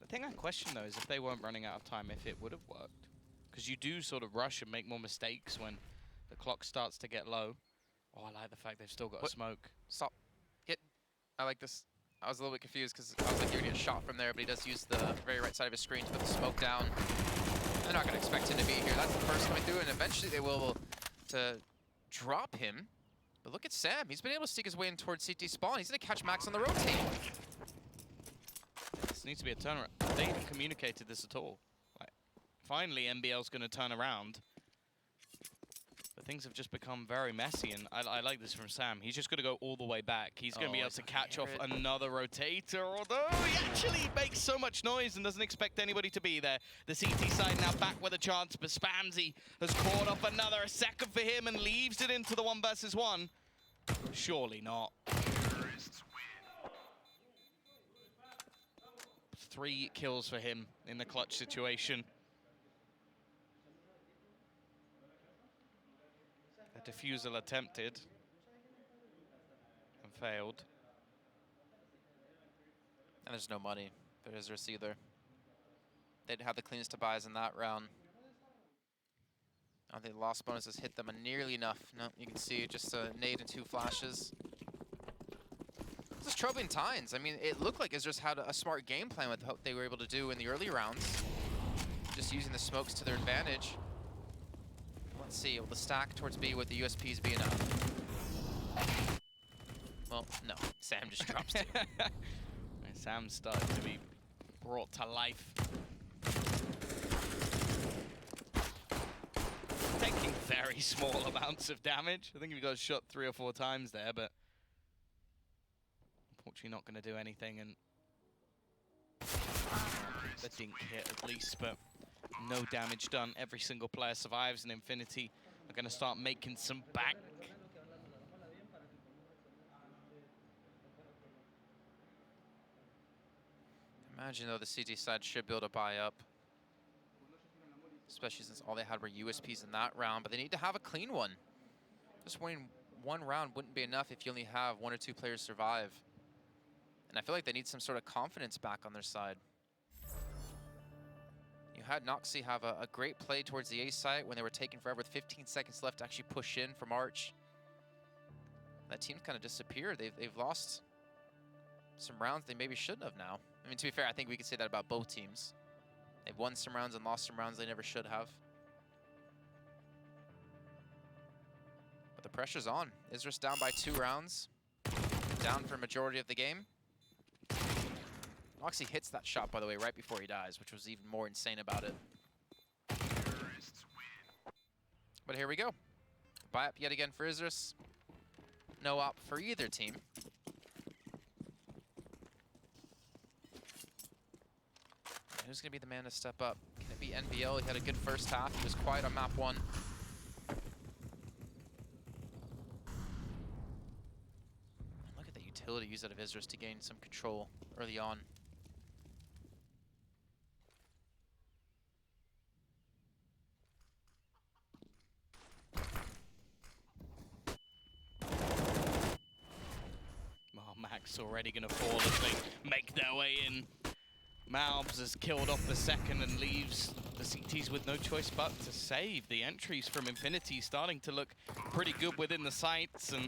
S2: The thing I question, though, is if they weren't running out of time, if it would have worked. Because you do sort of rush and make more mistakes when the clock starts to get low. Oh, I like the fact they've still got a smoke.
S1: Stop. Get. I like this. I was a little bit confused because I was like, you're going to get a shot from there, but he does use the very right side of his screen to put the smoke down. They're not going to expect him to be here. That's the first coming through, and eventually they will to drop him. But look at Sam. He's been able to sneak his way in towards CT spawn. He's going to catch Max on the rotate.
S2: This needs to be a turnaround. They haven't communicated this at all. Like, finally, NBL's going to turn around. But things have just become very messy, and I like this from Sam. He's just going to go all the way back. He's going to be able to catch off another rotator, although he actually makes so much noise and doesn't expect anybody to be there. The CT side now back with a chance, but Spamsy has caught off another. A second for him and leaves it into the 1 versus 1. Surely not. 3 kills for him in the clutch situation. The defusal attempted and failed.
S1: And there's no money for Isurus either. They didn't have the cleanest to buys in that round. I think the lost bonuses hit them nearly enough. No, you can see just a nade and 2 flashes. This is troubling times. I mean, it looked like Isurus had a smart game plan with what they were able to do in the early rounds. Just using the smokes to their advantage. Let's see, will the stack towards B with the USPs be enough? Well, no. Sam just drops 2.
S2: Sam's starting to be brought to life. Taking very small amounts of damage. I think he got shot 3 or 4 times there, but unfortunately not going to do anything. And the dink hit at least, but no damage done. Every single player survives, and Infinity are going to start making some back.
S1: Imagine, though, the CT side should build a buy up. Especially since all they had were USPs in that round, but they need to have a clean one. Just winning 1 round wouldn't be enough if you only have 1 or 2 players survive. And I feel like they need some sort of confidence back on their side. You had Noxy have a great play towards the A site when they were taking forever with 15 seconds left to actually push in from Arch. That team kind of disappeared. They've lost some rounds they maybe shouldn't have now. I mean, to be fair, I think we could say that about both teams. They've won some rounds and lost some rounds they never should have. But the pressure's on. Isurus down by 2 rounds. Down for a majority of the game. Noxy hits that shot, by the way, right before he dies, which was even more insane about it. But here we go. Buy up yet again for Isurus. No op for either team. Who's going to be the man to step up? Can it be NBL? He had a good first half. He was quiet on map 1. Look at the utility used out of Isurus to gain some control early on.
S2: Oh, Max already going to fall as they make their way in. Malbs has killed off the second and leaves the CTs with no choice but to save. The entries from Infinity starting to look pretty good within the sites, and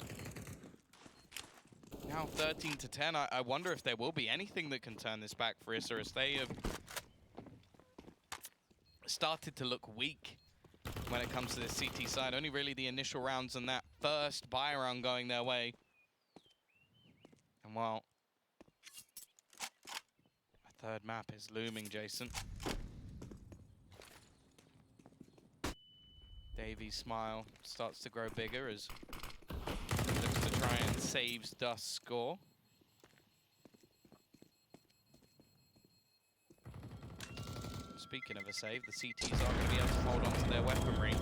S2: now 13 to 10. I wonder if there will be anything that can turn this back for Isurus. They have started to look weak when it comes to the CT side. Only really the initial rounds and that first buy round going their way. And well, third map is looming, Jason. Davy's smile starts to grow bigger as he looks to try and saves Dust's score. Speaking of a save, the CTs are going to be able to hold on to their weaponry.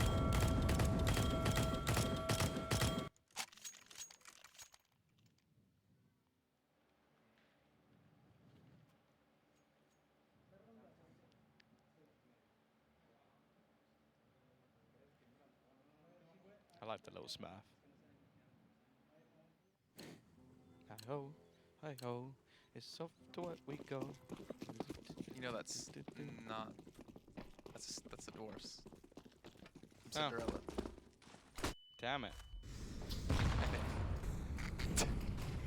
S2: I like the little Smurf. Hi-ho, hi-ho, it's off to what we go.
S1: You know that's not. That's the dwarfs. From
S2: Oh.
S1: Cinderella.
S2: Damn it.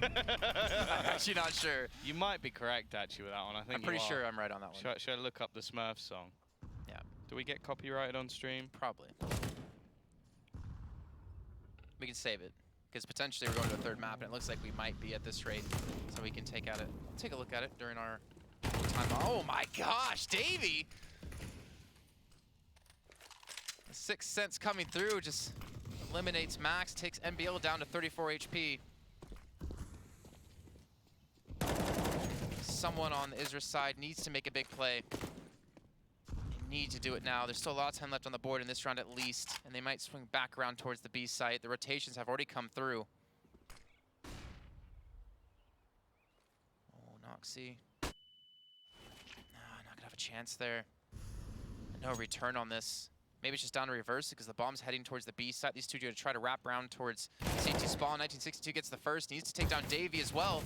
S1: I'm actually not sure.
S2: You might be correct, actually, with that one. I think
S1: I'm pretty
S2: you are.
S1: sure I'm right on that one.
S2: Should I look up the Smurf song?
S1: Yeah,
S2: Do we get copyrighted on stream?
S1: probably. We can save it because potentially we're going to a third map, and it looks like we might be at this rate, so we can take a look at it during our time. Oh my gosh, Davey! The Sixth Sense coming through just eliminates Max, takes NBL down to 34 HP. Someone on the Isurus side needs to make a big play. They need to do it now. There's still a lot of time left on the board in this round at least, and they might swing back around towards the B site. The rotations have already come through. Oh, Noxie. Not gonna have a chance there. No return on this. Maybe it's just down to reverse it because the bomb's heading towards the B site. These two are going to try to wrap around towards CT spawn. 1962 gets the first. Needs to take down Davey as well.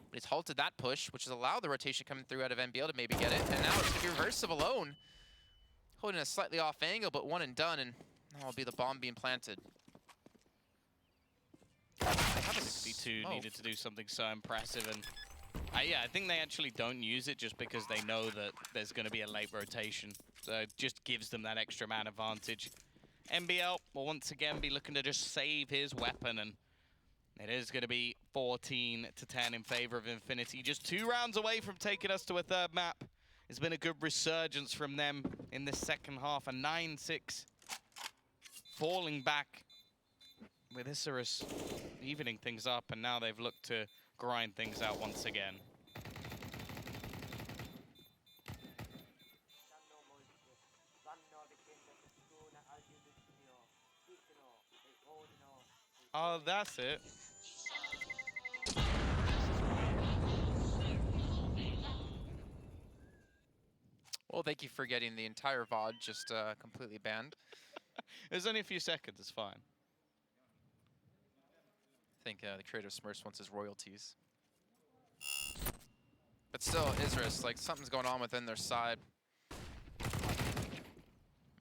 S1: But it's halted that push, which has allowed the rotation coming through out of NBL to maybe get it. And now it's going to be reversive alone. Holding a slightly off angle, but one and done. And that'll be the bomb being planted. They have a
S2: 62
S1: smoke.
S2: needed to do something so impressive, and yeah, I think they actually don't use it just because they know that there's going to be a late rotation. So it just gives them that extra man advantage. NBL will once again be looking to just save his weapon, and it is going to be 14-10 in favor of Infinity. Just 2 rounds away from taking us to a third map. It's been a good resurgence from them in the second half. A 9-6 falling back with Isurus evening things up, and now they've looked to grind things out once again. Oh, that's it.
S1: Well, thank you for getting the entire VOD just completely banned.
S2: There's only a few seconds, it's fine.
S1: I think the creator of Smurfs wants his royalties. But still, Isurus, like, something's going on within their side.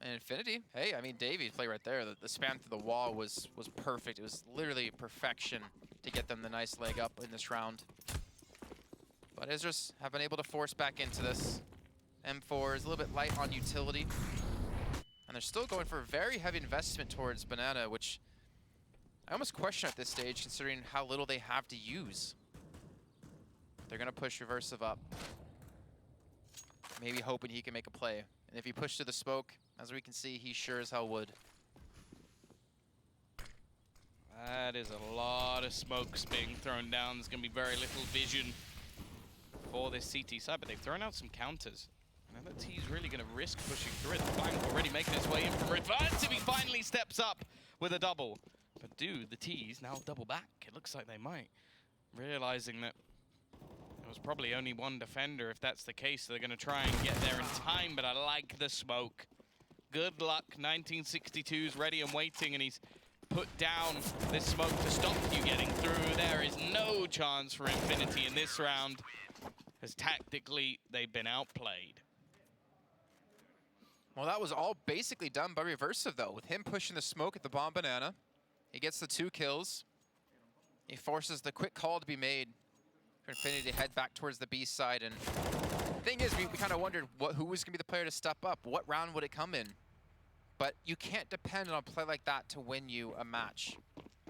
S1: And Infinity, hey, I mean, Davy's play right there. The spam through the wall was perfect. It was literally perfection to get them the nice leg up in this round. But Isurus have been able to force back into this. M4 is a little bit light on utility. And they're still going for a very heavy investment towards Banana, which I almost question at this stage, considering how little they have to use. They're going to push Reversive up. Maybe hoping he can make a play. And if he pushed to the smoke, as we can see, he sure as hell would.
S2: That is a lot of smokes being thrown down. There's going to be very little vision for this CT side, but they've thrown out some counters. Now that T's really going to risk pushing through it. The flank already making its way in from Redvantive. He finally steps up with a double. But do the T's now double back? It looks like they might. Realizing that there was probably only one defender. If that's the case, they're going to try and get there in time, but I like the smoke. Good luck. 1962's ready and waiting, and he's put down this smoke to stop you getting through. There is no chance for Infinity in this round, as tactically they've been outplayed.
S1: Well, that was all basically done by Reversive, though, with him pushing the smoke at the bomb Banana. He gets the 2 kills. He forces the quick call to be made for Infinity to head back towards the B side. And the thing is, we kind of wondered who was going to be the player to step up. What round would it come in? But you can't depend on a play like that to win you a match,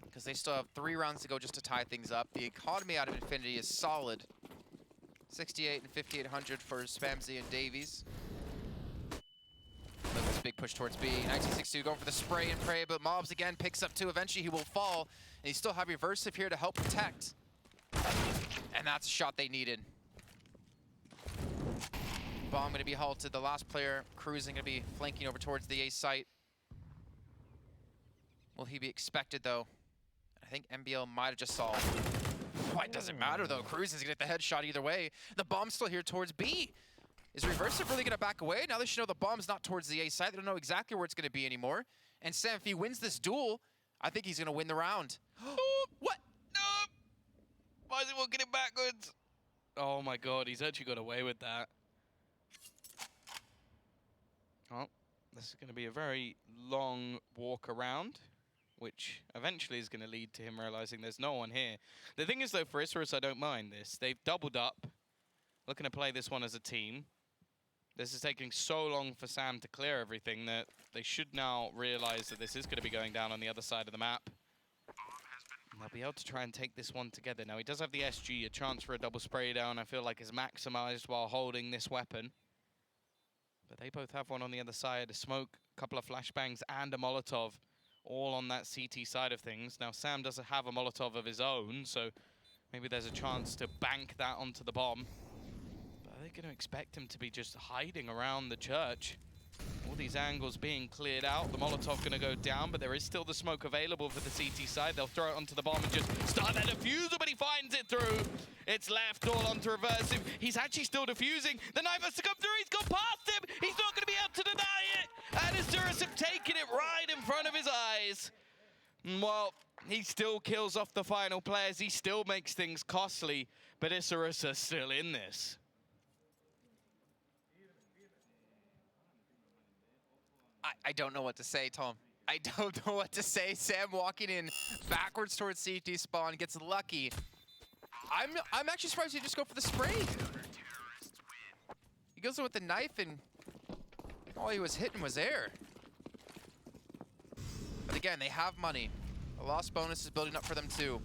S1: because they still have 3 rounds to go just to tie things up. The economy out of Infinity is solid. 68 and 5,800 for Spamsy and Davies. Look at this big push towards B. 1962 going for the spray and pray, but Mobs again picks up 2. Eventually he will fall, and you still have Reversive here to help protect. And that's a shot they needed. Bomb going to be halted. The last player cruising going to be flanking over towards the A site. Will he be expected, though? I think NBL might have just solved. Well, it doesn't matter, though. Cruising's going to get the headshot either way. The bomb's still here towards B. Is Reversive really going to back away? Now they should know the bomb's not towards the A side. They don't know exactly where it's going to be anymore. And Sam, if he wins this duel, I think he's going to win the round.
S2: What? No! Why is he walking it backwards? Oh my god, he's actually got away with that. Oh, this is going to be a very long walk around, which eventually is going to lead to him realizing there's no one here. The thing is, though, for Isurus, I don't mind this. They've doubled up, looking to play this one as a team. This is taking so long for Sam to clear everything that they should now realize that this is going to be going down on the other side of the map. And they'll be able to try and take this one together. Now, he does have the SG, a chance for a double spray down, I feel like is maximized while holding this weapon. But they both have one on the other side, a smoke, a couple of flashbangs, and a Molotov, all on that CT side of things. Now, Sam doesn't have a Molotov of his own, so maybe there's a chance to bank that onto the bomb. But are they going to expect him to be just hiding around the church? All these angles being cleared out. The Molotov going to go down, but there is still the smoke available for the CT side. They'll throw it onto the bomb and just start that diffuser, but he finds it through. It's left all onto Reversive. He's actually still defusing. The knife has to come through. He's gone past him. He's not going to be able to deny it. And Isurus have taken it right in front of his eyes. Well, he still kills off the final players. He still makes things costly, but Isurus are still in this.
S1: I don't know what to say, Tom. I don't know what to say. Sam walking in backwards towards CT spawn, gets lucky. I'm actually surprised he just go for the spray. He goes in with the knife and all he was hitting was air. But again, they have money. The loss bonus is building up for them too.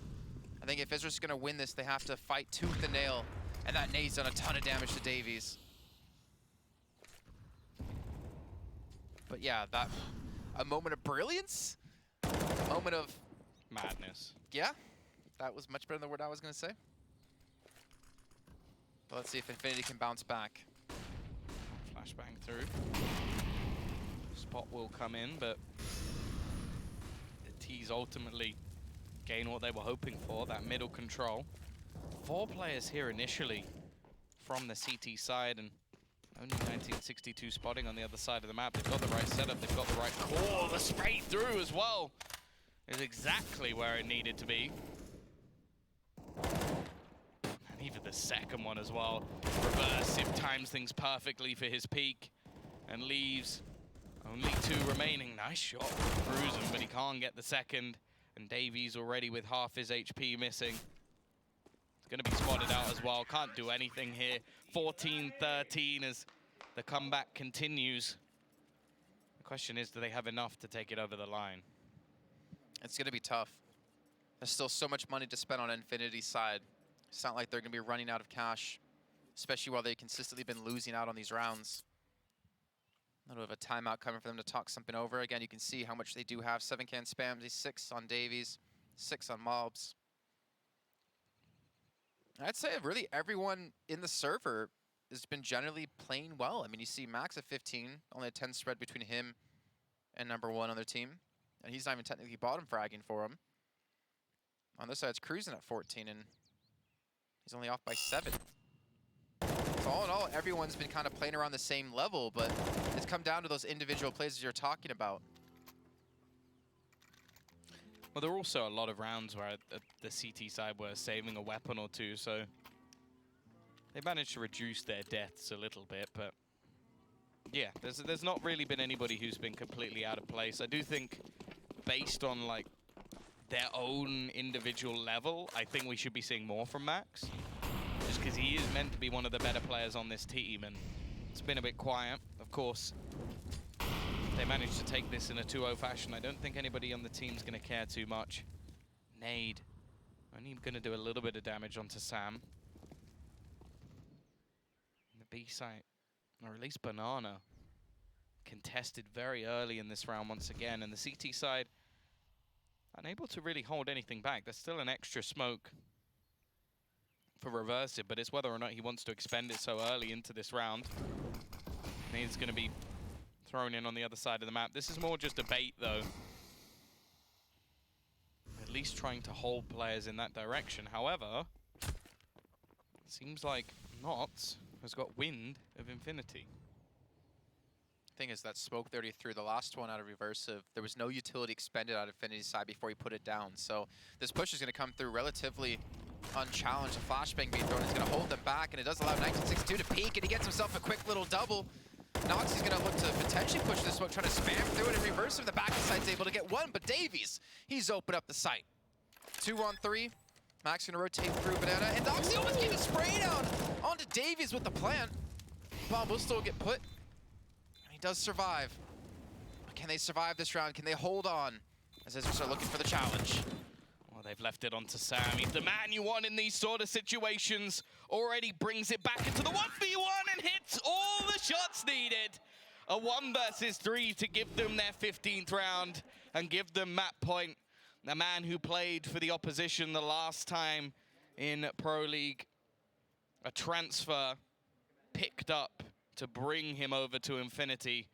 S1: I think if Isurus is gonna win this, they have to fight tooth and nail. And that nade's done a ton of damage to Davies. But yeah, a moment of brilliance, a moment of
S2: madness.
S1: Yeah, that was much better than the word I was gonna say. But let's see if Infinity can bounce back.
S2: Flashbang through. Spot will come in, but the T's ultimately gain what they were hoping for, that middle control. 4 players here initially from the CT side, and only 1962 spotting on the other side of the map. They've got the right setup, they've got the right core. The spray through as well is exactly where it needed to be. And even the second one as well. Reversive times things perfectly for his peak and leaves only 2 remaining. Nice shot from Cruisen, but he can't get the second. And Davies already with half his HP missing. Going to be spotted out as well. Can't do anything here. 14-13 as the comeback continues. The question is, do they have enough to take it over the line?
S1: It's going to be tough. There's still so much money to spend on Infinity's side. It's not like they're going to be running out of cash, especially while they've consistently been losing out on these rounds. A little bit of a timeout coming for them to talk something over. Again, you can see how much they do have. 7 can spams, 6 on Davies, 6 on Mobs. I'd say really everyone in the server has been generally playing well. I mean, you see Max at 15, only a 10 spread between him and number 1 on their team. And he's not even technically bottom fragging for him. On this side, it's Cruisen at 14, and he's only off by 7. So all in all, everyone's been kind of playing around the same level, but it's come down to those individual plays you're talking about.
S2: Well, there were also a lot of rounds where the CT side were saving a weapon or two, so they managed to reduce their deaths a little bit, but yeah, there's not really been anybody who's been completely out of place. I do think, based on like their own individual level, I think we should be seeing more from Max, just because he is meant to be one of the better players on this team, and it's been a bit quiet. Of course, they managed to take this in a 2-0 fashion. I don't think anybody on the team's going to care too much. Nade. Only going to do a little bit of damage onto Sam. The B site, or at least Banana, contested very early in this round once again. And the CT side, unable to really hold anything back. There's still an extra smoke for Reversive, but it's whether or not he wants to expend it so early into this round. He's going to be thrown in on the other side of the map. This is more just a bait, though. At least trying to hold players in that direction. However, seems like not. has got wind of Infinity.
S1: Thing is that smoke 30 threw the last one out of reversive. There was no utility expended on Infinity's side before he put it down. So this push is going to come through relatively unchallenged. A flashbang being thrown is going to hold them back, and it does allow 1962 to peek, and he gets himself a quick little double. Noxie's going to look to potentially push this one, trying to spam through it in reversive. The back side's able to get one, but Davies, he's opened up the site. 2-on-3. Max going to rotate through Banana, and Noxie almost gave a spray down onto Davies with the plant. Bomb will still get put. Does survive. Can they survive this round? Can they hold on as they start looking for the challenge?
S2: Well, they've left it onto Sam. He's the man you want in these sort of situations. Already brings it back into the 1v1 and hits all the shots needed. A 1 versus 3 to give them their 15th round and give them map point. The man who played for the opposition the last time in Pro League. A transfer picked up to bring him over to Infinity.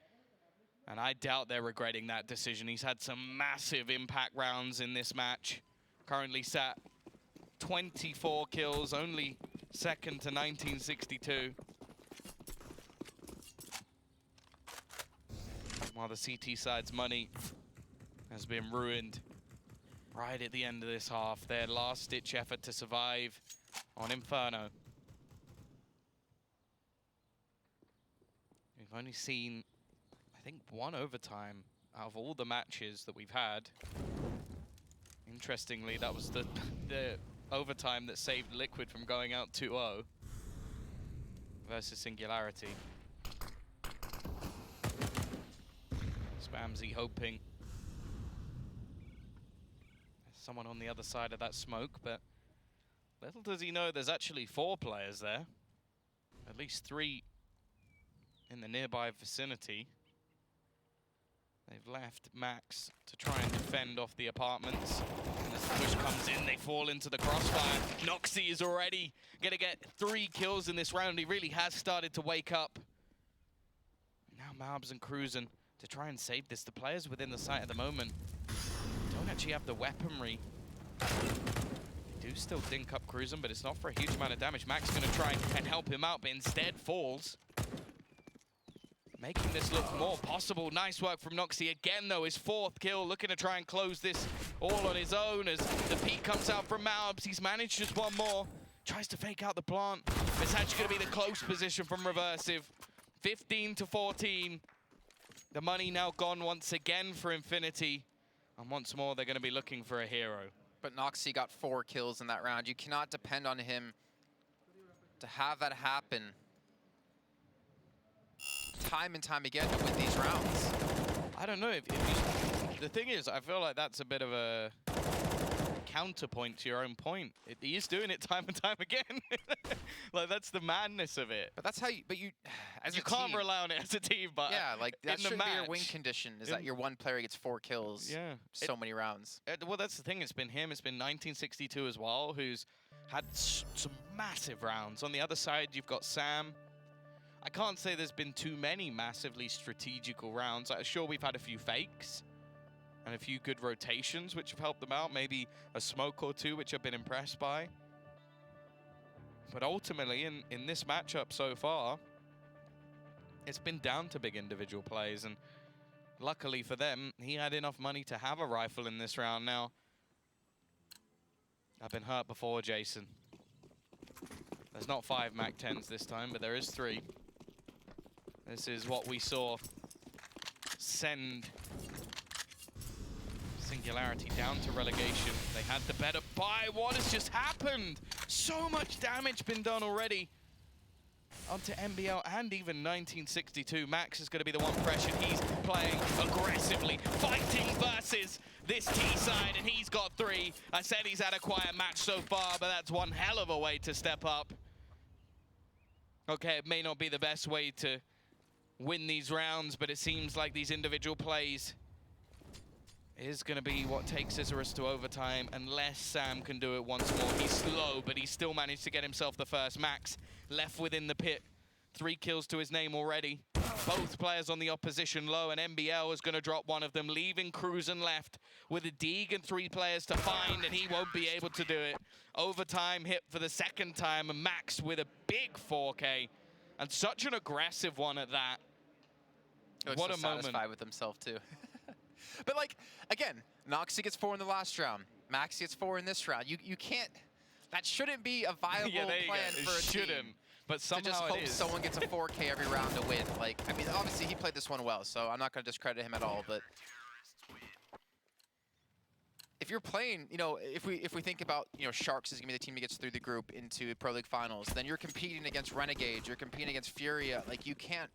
S2: And I doubt they're regretting that decision. He's had some massive impact rounds in this match. Currently sat 24 kills, only second to 1962. While the CT side's money has been ruined right at the end of this half. Their last-ditch effort to survive on Inferno. We've only seen, I think, 1 overtime out of all the matches that we've had. Interestingly, that was the overtime that saved Liquid from going out 2-0 versus Singularity. Spamzy hoping there's someone on the other side of that smoke, but little does he know there's actually 4 players there. At least 3 in the nearby vicinity. They've left Max to try and defend off the apartments. And as the push comes in, they fall into the crossfire. Noxie is already gonna get 3 kills in this round. He really has started to wake up. Now Marbs and Cruzen to try and save this. The players within the site at the moment don't actually have the weaponry. They do still dink up Cruzen, but it's not for a huge amount of damage. Max gonna try and help him out, but instead falls. Making this look more possible. Nice work from Noxie again, though. His 4th kill, looking to try and close this all on his own as the peek comes out from Malbs. He's managed just 1 more. Tries to fake out the plant. It's actually going to be the close position from Reversive. 15-14. The money now gone once again for Infinity. And once more, they're going to be looking for a hero.
S1: But Noxie got 4 kills in that round. You cannot depend on him to have that happen time and time again to win these rounds.
S2: I don't know if you, the thing is, I feel like that's a bit of a counterpoint to your own point. He is doing it time and time again. Like, that's the madness of it.
S1: But that's how you, as
S2: you
S1: a
S2: can't
S1: team,
S2: rely on it as a team, but
S1: yeah, like that should be your win
S2: match,
S1: condition, is that your one player gets 4 kills so many rounds.
S2: Well, that's the thing, it's been him, it's been 1962 as well, who's had some massive rounds. On the other side, you've got Sam. I can't say there's been too many massively strategical rounds. I'm sure we've had a few fakes and a few good rotations which have helped them out. Maybe a smoke or 2 which I've been impressed by. But ultimately, in this matchup so far, it's been down to big individual plays. And luckily for them, he had enough money to have a rifle in this round. Now, I've been hurt before, Jason. There's not 5 MAC-10s this time, but there is 3. This is what we saw send Singularity down to relegation. They had the better buy. What has just happened? So much damage been done already onto MBL and even 1962. Max is going to be the one pressured. He's playing aggressively, fighting versus this T side, and he's got 3. I said he's had a quiet match so far, but that's one hell of a way to step up. Okay, it may not be the best way to win these rounds, but it seems like these individual plays is going to be what takes Isurus to overtime, unless Sam can do it once more. He's slow, but he still managed to get himself the first. Max left within the pit. 3 kills to his name already. Both players on the opposition low, and MBL is going to drop one of them, leaving Cruzen left with a Deeg and 3 players to find, and he won't be able to do it. Overtime hit for the 2nd time, and Max with a big 4K And such an aggressive one at that.
S1: He looks
S2: What
S1: so
S2: a moment.
S1: satisfied with himself, too. But, like, again, Noxy gets 4 in the last round. Max gets 4 in this round. You can't... That shouldn't be a viable
S2: Yeah, there you
S1: plan
S2: go.
S1: for a
S2: It shouldn't.
S1: team.
S2: But
S1: To
S2: somehow
S1: just
S2: it
S1: hope
S2: is.
S1: someone gets a 4K every round to win. Like, I mean, obviously he played this one well, so I'm not going to discredit him at all, but... If you're playing, you know, if we think about, you know, Sharks is going to be the team that gets through the group into Pro League Finals, then you're competing against Renegade, you're competing against Furia. Like, you can't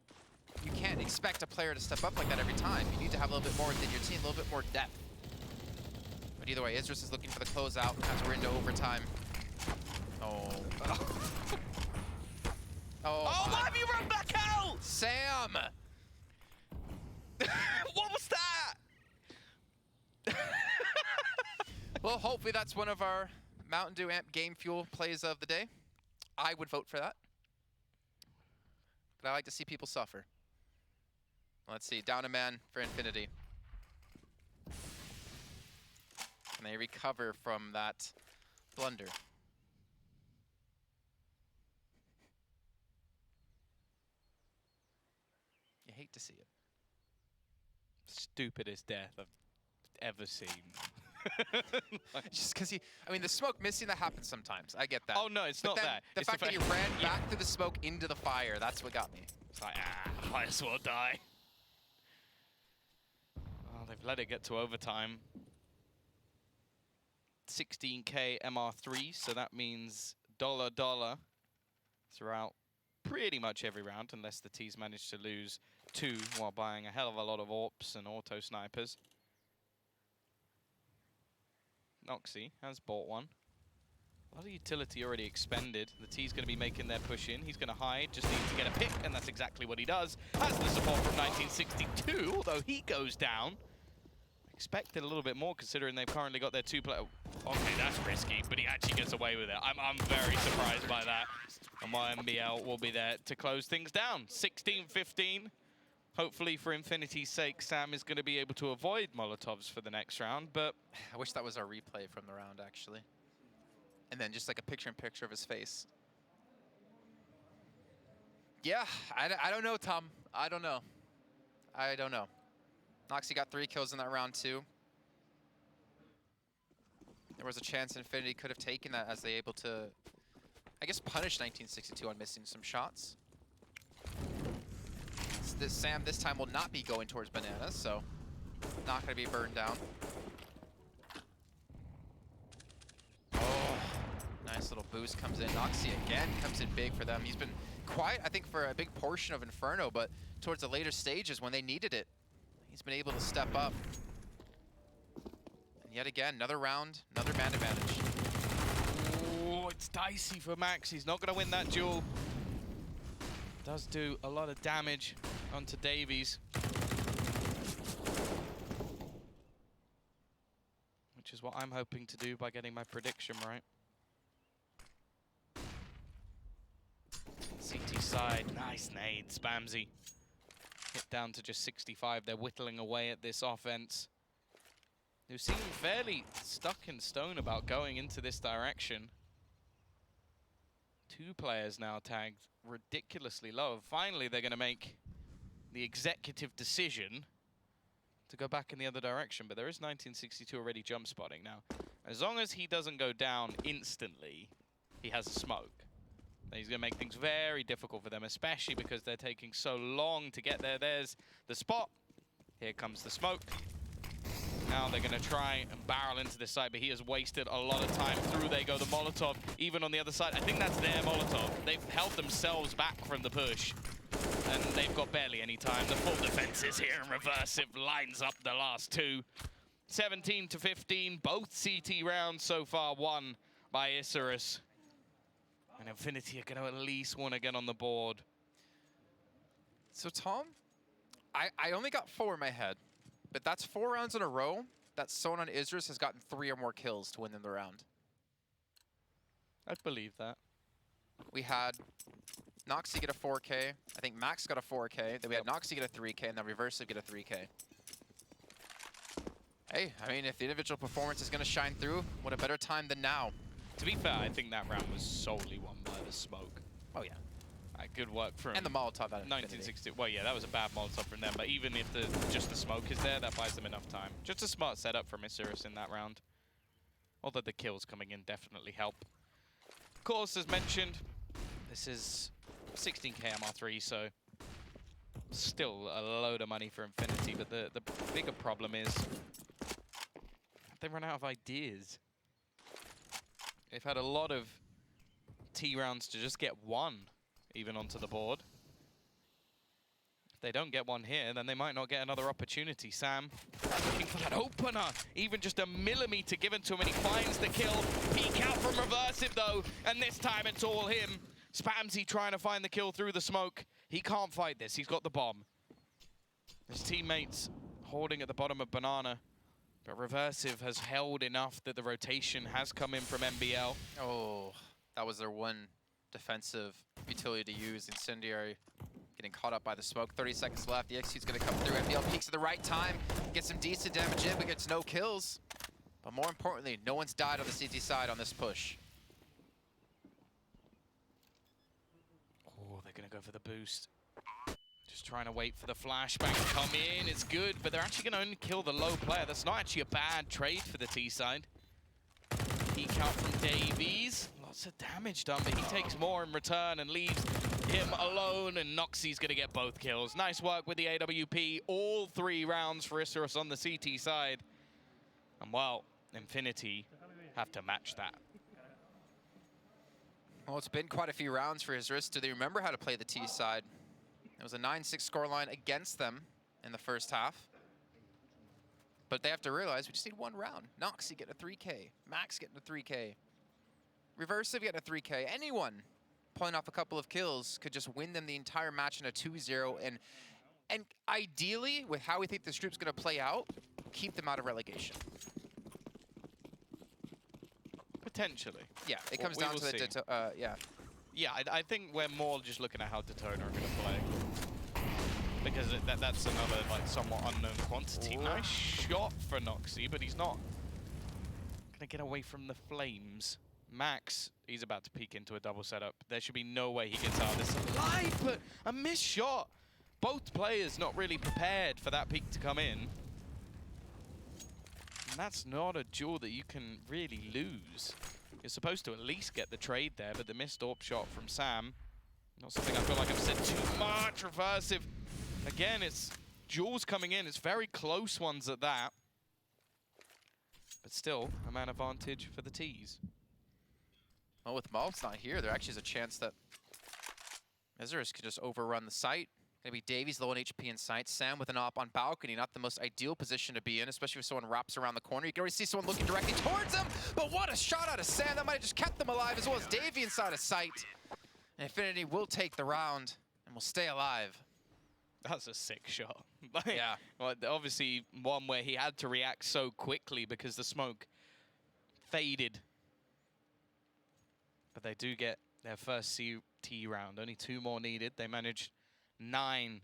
S1: expect a player to step up like that every time. You need to have a little bit more within your team, a little bit more depth. But either way, Isurus is looking for the closeout as we're into overtime. Oh.
S2: Oh, why have you run back out?
S1: Sam!
S2: What was that?
S1: Well, hopefully that's one of our Mountain Dew Amp Game Fuel plays of the day. I would vote for that. But I like to see people suffer. Let's see, down a man for Infinity. Can they recover from that blunder? You hate to see it.
S2: Stupidest death I've ever seen.
S1: Just because I mean, the smoke missing, that happens sometimes. I get that.
S2: Oh, no, it's
S1: But
S2: not
S1: then
S2: that.
S1: The
S2: It's the
S1: fact that he
S2: fact-
S1: ran
S2: Yeah.
S1: back through the smoke into the fire, that's what got me.
S2: It's like, might as well die. Oh, they've let it get to overtime. 16K MR3, so that means $$ throughout pretty much every round, unless the T's managed to lose 2 while buying a hell of a lot of AWPs and auto snipers. Noxy has bought one. A lot of utility already expended. The T's going to be making their push in. He's going to hide, just needs to get a pick, and that's exactly what he does. Has the support from 1962, although he goes down. Expected a little bit more, considering they've currently got their 2-player. Okay, that's risky, but he actually gets away with it. I'm very surprised by that. And YMBL will be there to close things down. 16-15. Hopefully, for Infinity's sake, Sam is going to be able to avoid Molotovs for the next round, but...
S1: I wish that was our replay from the round, actually. And then just like a picture-in-picture of his face. Yeah, I don't know, Tom. I don't know. I don't know. Noxy got 3 kills in that round, too. There was a chance Infinity could have taken that as they able to, I guess, punish 1962 on missing some shots. Sam this time will not be going towards bananas, so not going to be burned down. Oh, nice little boost comes in. Noxy again comes in big for them. He's been quiet, I think, for a big portion of Inferno, but towards the later stages when they needed it, he's been able to step up. And yet again, another round, another man advantage.
S2: Oh, it's dicey for Max. He's not going to win that duel. Does do a lot of damage onto Davies. Which is what I'm hoping to do by getting my prediction right. CT side, nice nade, Spamsy. Hit down to just 65. They're whittling away at this offense. Who seem fairly stuck in stone about going into this direction. 2 players now tagged ridiculously low. Finally, they're going to make the executive decision to go back in the other direction. But there is 1962 already jump spotting now. As long as he doesn't go down instantly, he has a smoke. Then he's going to make things very difficult for them, especially because they're taking so long to get there. There's the spot. Here comes the smoke. Now they're going to try and barrel into this side, but he has wasted a lot of time through. They go the Molotov, even on the other side. I think that's their Molotov. They've held themselves back from the push, and they've got barely any time. The full defense is here in reverse. It lines up the last 2. 17-15, both CT rounds so far won by Isurus. And Infinity are going to at least want to get on the board.
S1: So, Tom, I only got 4 in my head. But that's 4 rounds in a row that someone on Isurus has gotten 3 or more kills to win them the round.
S2: I'd believe that.
S1: We had Noxy get a 4K. I think Max got a 4K. Then we had Noxy get a 3K, and then Reversive get a 3K. Hey, I mean, if the individual performance is going to shine through, what a better time than now.
S2: To be fair, I think that round was solely won by the smoke.
S1: Oh, yeah.
S2: Like, good work from...
S1: And the Molotov out of
S2: 1960. Well, yeah, that was a bad Molotov from them, but even if just the smoke is there, that buys them enough time. Just a smart setup from Isurus in that round. Although the kills coming in definitely help. Of course, as mentioned, this is 16k MR3, so still a load of money for Infinity, but the bigger problem is they run out of ideas. They've had a lot of T rounds to just get one even onto the board. If they don't get one here, then they might not get another opportunity. Sam looking for that opener, even just a millimeter given to him, and he finds the kill. Peek out from Reversive though, and this time it's all him. Spamsy trying to find the kill through the smoke. He can't fight this, he's got the bomb. His teammates holding at the bottom of Banana, but Reversive has held enough that the rotation has come in from MBL.
S1: Oh, that was their one defensive utility to use. Incendiary getting caught up by the smoke. 30 seconds left. The Execute's going to come through. MBL peeks at the right time, gets some decent damage in, but gets no kills. But more importantly, no one's died on the CT side on this push.
S2: Oh, they're going to go for the boost. Just trying to wait for the flashbang to come in. It's good, but they're actually going to only kill the low player. That's not actually a bad trade for the T side. Peek out from Davies. Lots of damage done, but he takes more in return and leaves him alone, and Noxie's going to get both kills. Nice work with the AWP. All 3 rounds for Isurus on the CT side. And, well, Infinity have to match that.
S1: Well, it's been quite a few rounds for Isurus. Do they remember how to play the T side? It was a 9-6 scoreline against them in the first half. But they have to realize we just need 1 round. Noxie getting a 3K. Max getting a 3K. Reversive getting a 3K. Anyone pulling off a couple of kills could just win them the entire match in a 2-0. And ideally, with how we think this group's going to play out, keep them out of relegation.
S2: Potentially.
S1: Yeah, it comes down to the... yeah.
S2: Yeah, I think we're more just looking at how Daytona are going to play. Because that's another, like, somewhat unknown quantity. Ooh. Nice shot for Noxie, but he's not going to get away from the flames. Max, he's about to peek into a double setup. There should be no way he gets out of this alive, but a missed shot. Both players not really prepared for that peek to come in. And that's not a duel that you can really lose. You're supposed to at least get the trade there, but the missed AWP shot from Sam, not something I feel like I've said too much. Reversive. Again, it's duels coming in. It's very close ones at that. But still, a man advantage for the T's.
S1: Well, with Malt's not here, there actually is a chance that Isurus could just overrun the site. Maybe Davies low on HP in sight. Sam with an AWP on balcony, not the most ideal position to be in, especially if someone wraps around the corner. You can already see someone looking directly towards him, but what a shot out of Sam. That might have just kept them alive, as well as Davey inside of sight. And Infinity will take the round and will stay alive.
S2: That's a sick shot.
S1: Yeah.
S2: Well, obviously, one where he had to react so quickly because the smoke faded. But they do get their first CT round. Only 2 more needed. They managed 9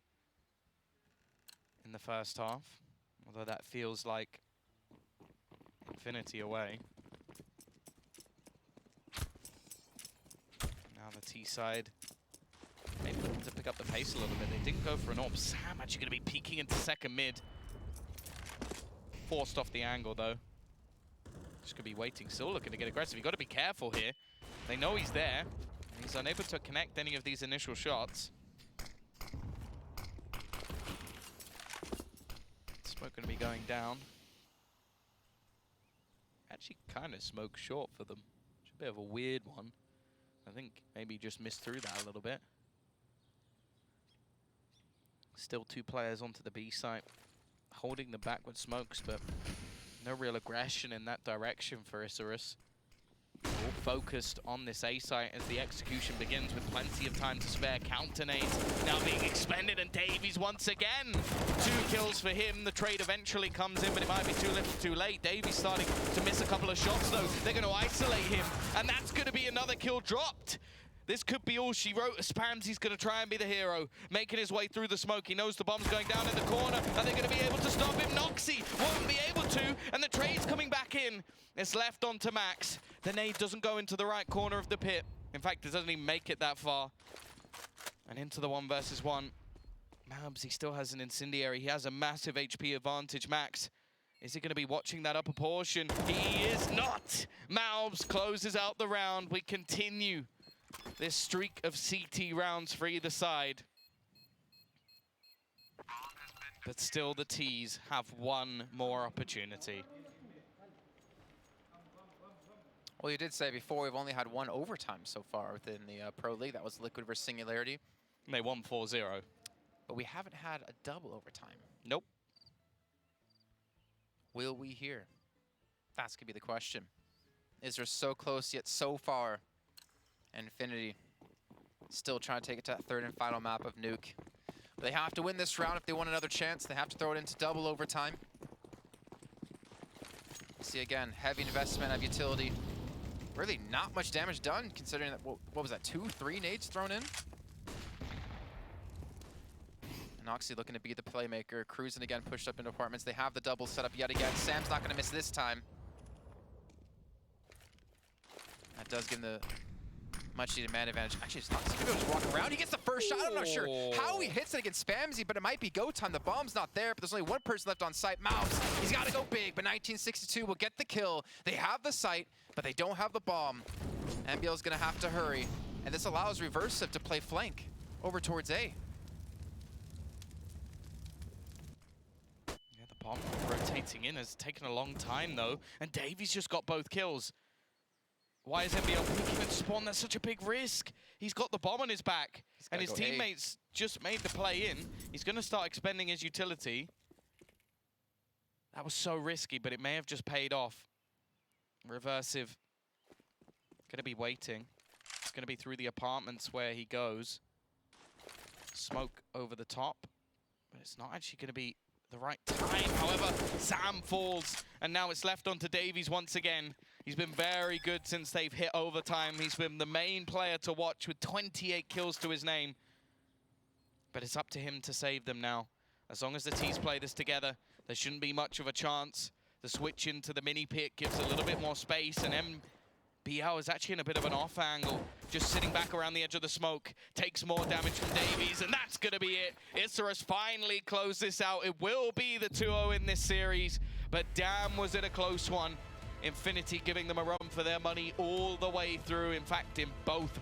S2: in the first half, although that feels like Infinity away. Now the T side, maybe looking to pick up the pace a little bit. They didn't go for an AWP. Sam actually going to be peeking into second mid. Forced off the angle though. Just going to be waiting, still looking to get aggressive. You've got to be careful here. They know he's there. He's unable to connect any of these initial shots. Smoke going to be going down. Actually kind of smoke short for them. It's a bit of a weird one. I think maybe just missed through that a little bit. Still 2 players onto the B site, holding the backward smokes, but no real aggression in that direction for Isurus. All focused on this A site as the execution begins with plenty of time to spare. Counter nades now being expended, and Davies once again. 2 kills for him. The trade eventually comes in, but it might be too little too late. Davies starting to miss a couple of shots though. They're going to isolate him, and that's going to be another kill dropped. This could be all she wrote. Spamsy's going to try and be the hero, making his way through the smoke. He knows the bomb's going down in the corner. Are they going to be able to stop him? Noxie won't be able to, and the trade's coming back in. It's left on to Max. The nade doesn't go into the right corner of the pit. In fact, it doesn't even make it that far. And into the 1 versus 1. Mabs, he still has an incendiary. He has a massive HP advantage. Max, is he going to be watching that upper portion? He is not! Mabs closes out the round. We continue this streak of CT rounds for either side. But still, the T's have one more opportunity.
S1: Well, you did say before we've only had 1 overtime so far within the Pro League. That was Liquid versus Singularity.
S2: And they won 4-0.
S1: But we haven't had a double overtime.
S2: Nope.
S1: Will we here? That's going to be the question. Isurus so close yet so far. And Infinity still trying to take it to that 3rd and final map of Nuke. But they have to win this round if they want another chance. They have to throw it into double overtime. See again, heavy investment of utility. Really not much damage done considering that, what was that, 2, 3 nades thrown in? And Oxy looking to be the playmaker. Cruising again, pushed up into apartments. They have the double set up yet again. Sam's not going to miss this time. That does give him the much needed man advantage. Actually, it's not. Maybe just walking around. He gets the first shot. I'm not sure how he hits it against Spamsy, but it might be go time. The bomb's not there, but there's only 1 person left on site. Mouse. He's got to go big, but 1962 will get the kill. They have the site, but they don't have the bomb. NBL's going to have to hurry, and this allows Reversive to play flank over towards A.
S2: Yeah, the bomb rotating in has taken a long time, though, and Davies just got both kills. Why is NBL picking at spawn? That's such a big risk. He's got the bomb on his back, and his teammates just made the play in. He's going to start expending his utility. That was so risky, but it may have just paid off. Reversive going to be waiting. It's going to be through the apartments where he goes. Smoke over the top, but it's not actually going to be the right time. However, Sam falls, and now it's left onto Davies once again. He's been very good since they've hit overtime. He's been the main player to watch with 28 kills to his name. But it's up to him to save them now. As long as the T's play this together, there shouldn't be much of a chance. The switch into the mini pit gives a little bit more space, and MBL is actually in a bit of an off angle. Just sitting back around the edge of the smoke. Takes more damage from Davies, and that's going to be it. Isurus finally closed this out. It will be the 2-0 in this series, but damn was it a close one. Infinity giving them a run for their money all the way through. In fact, in both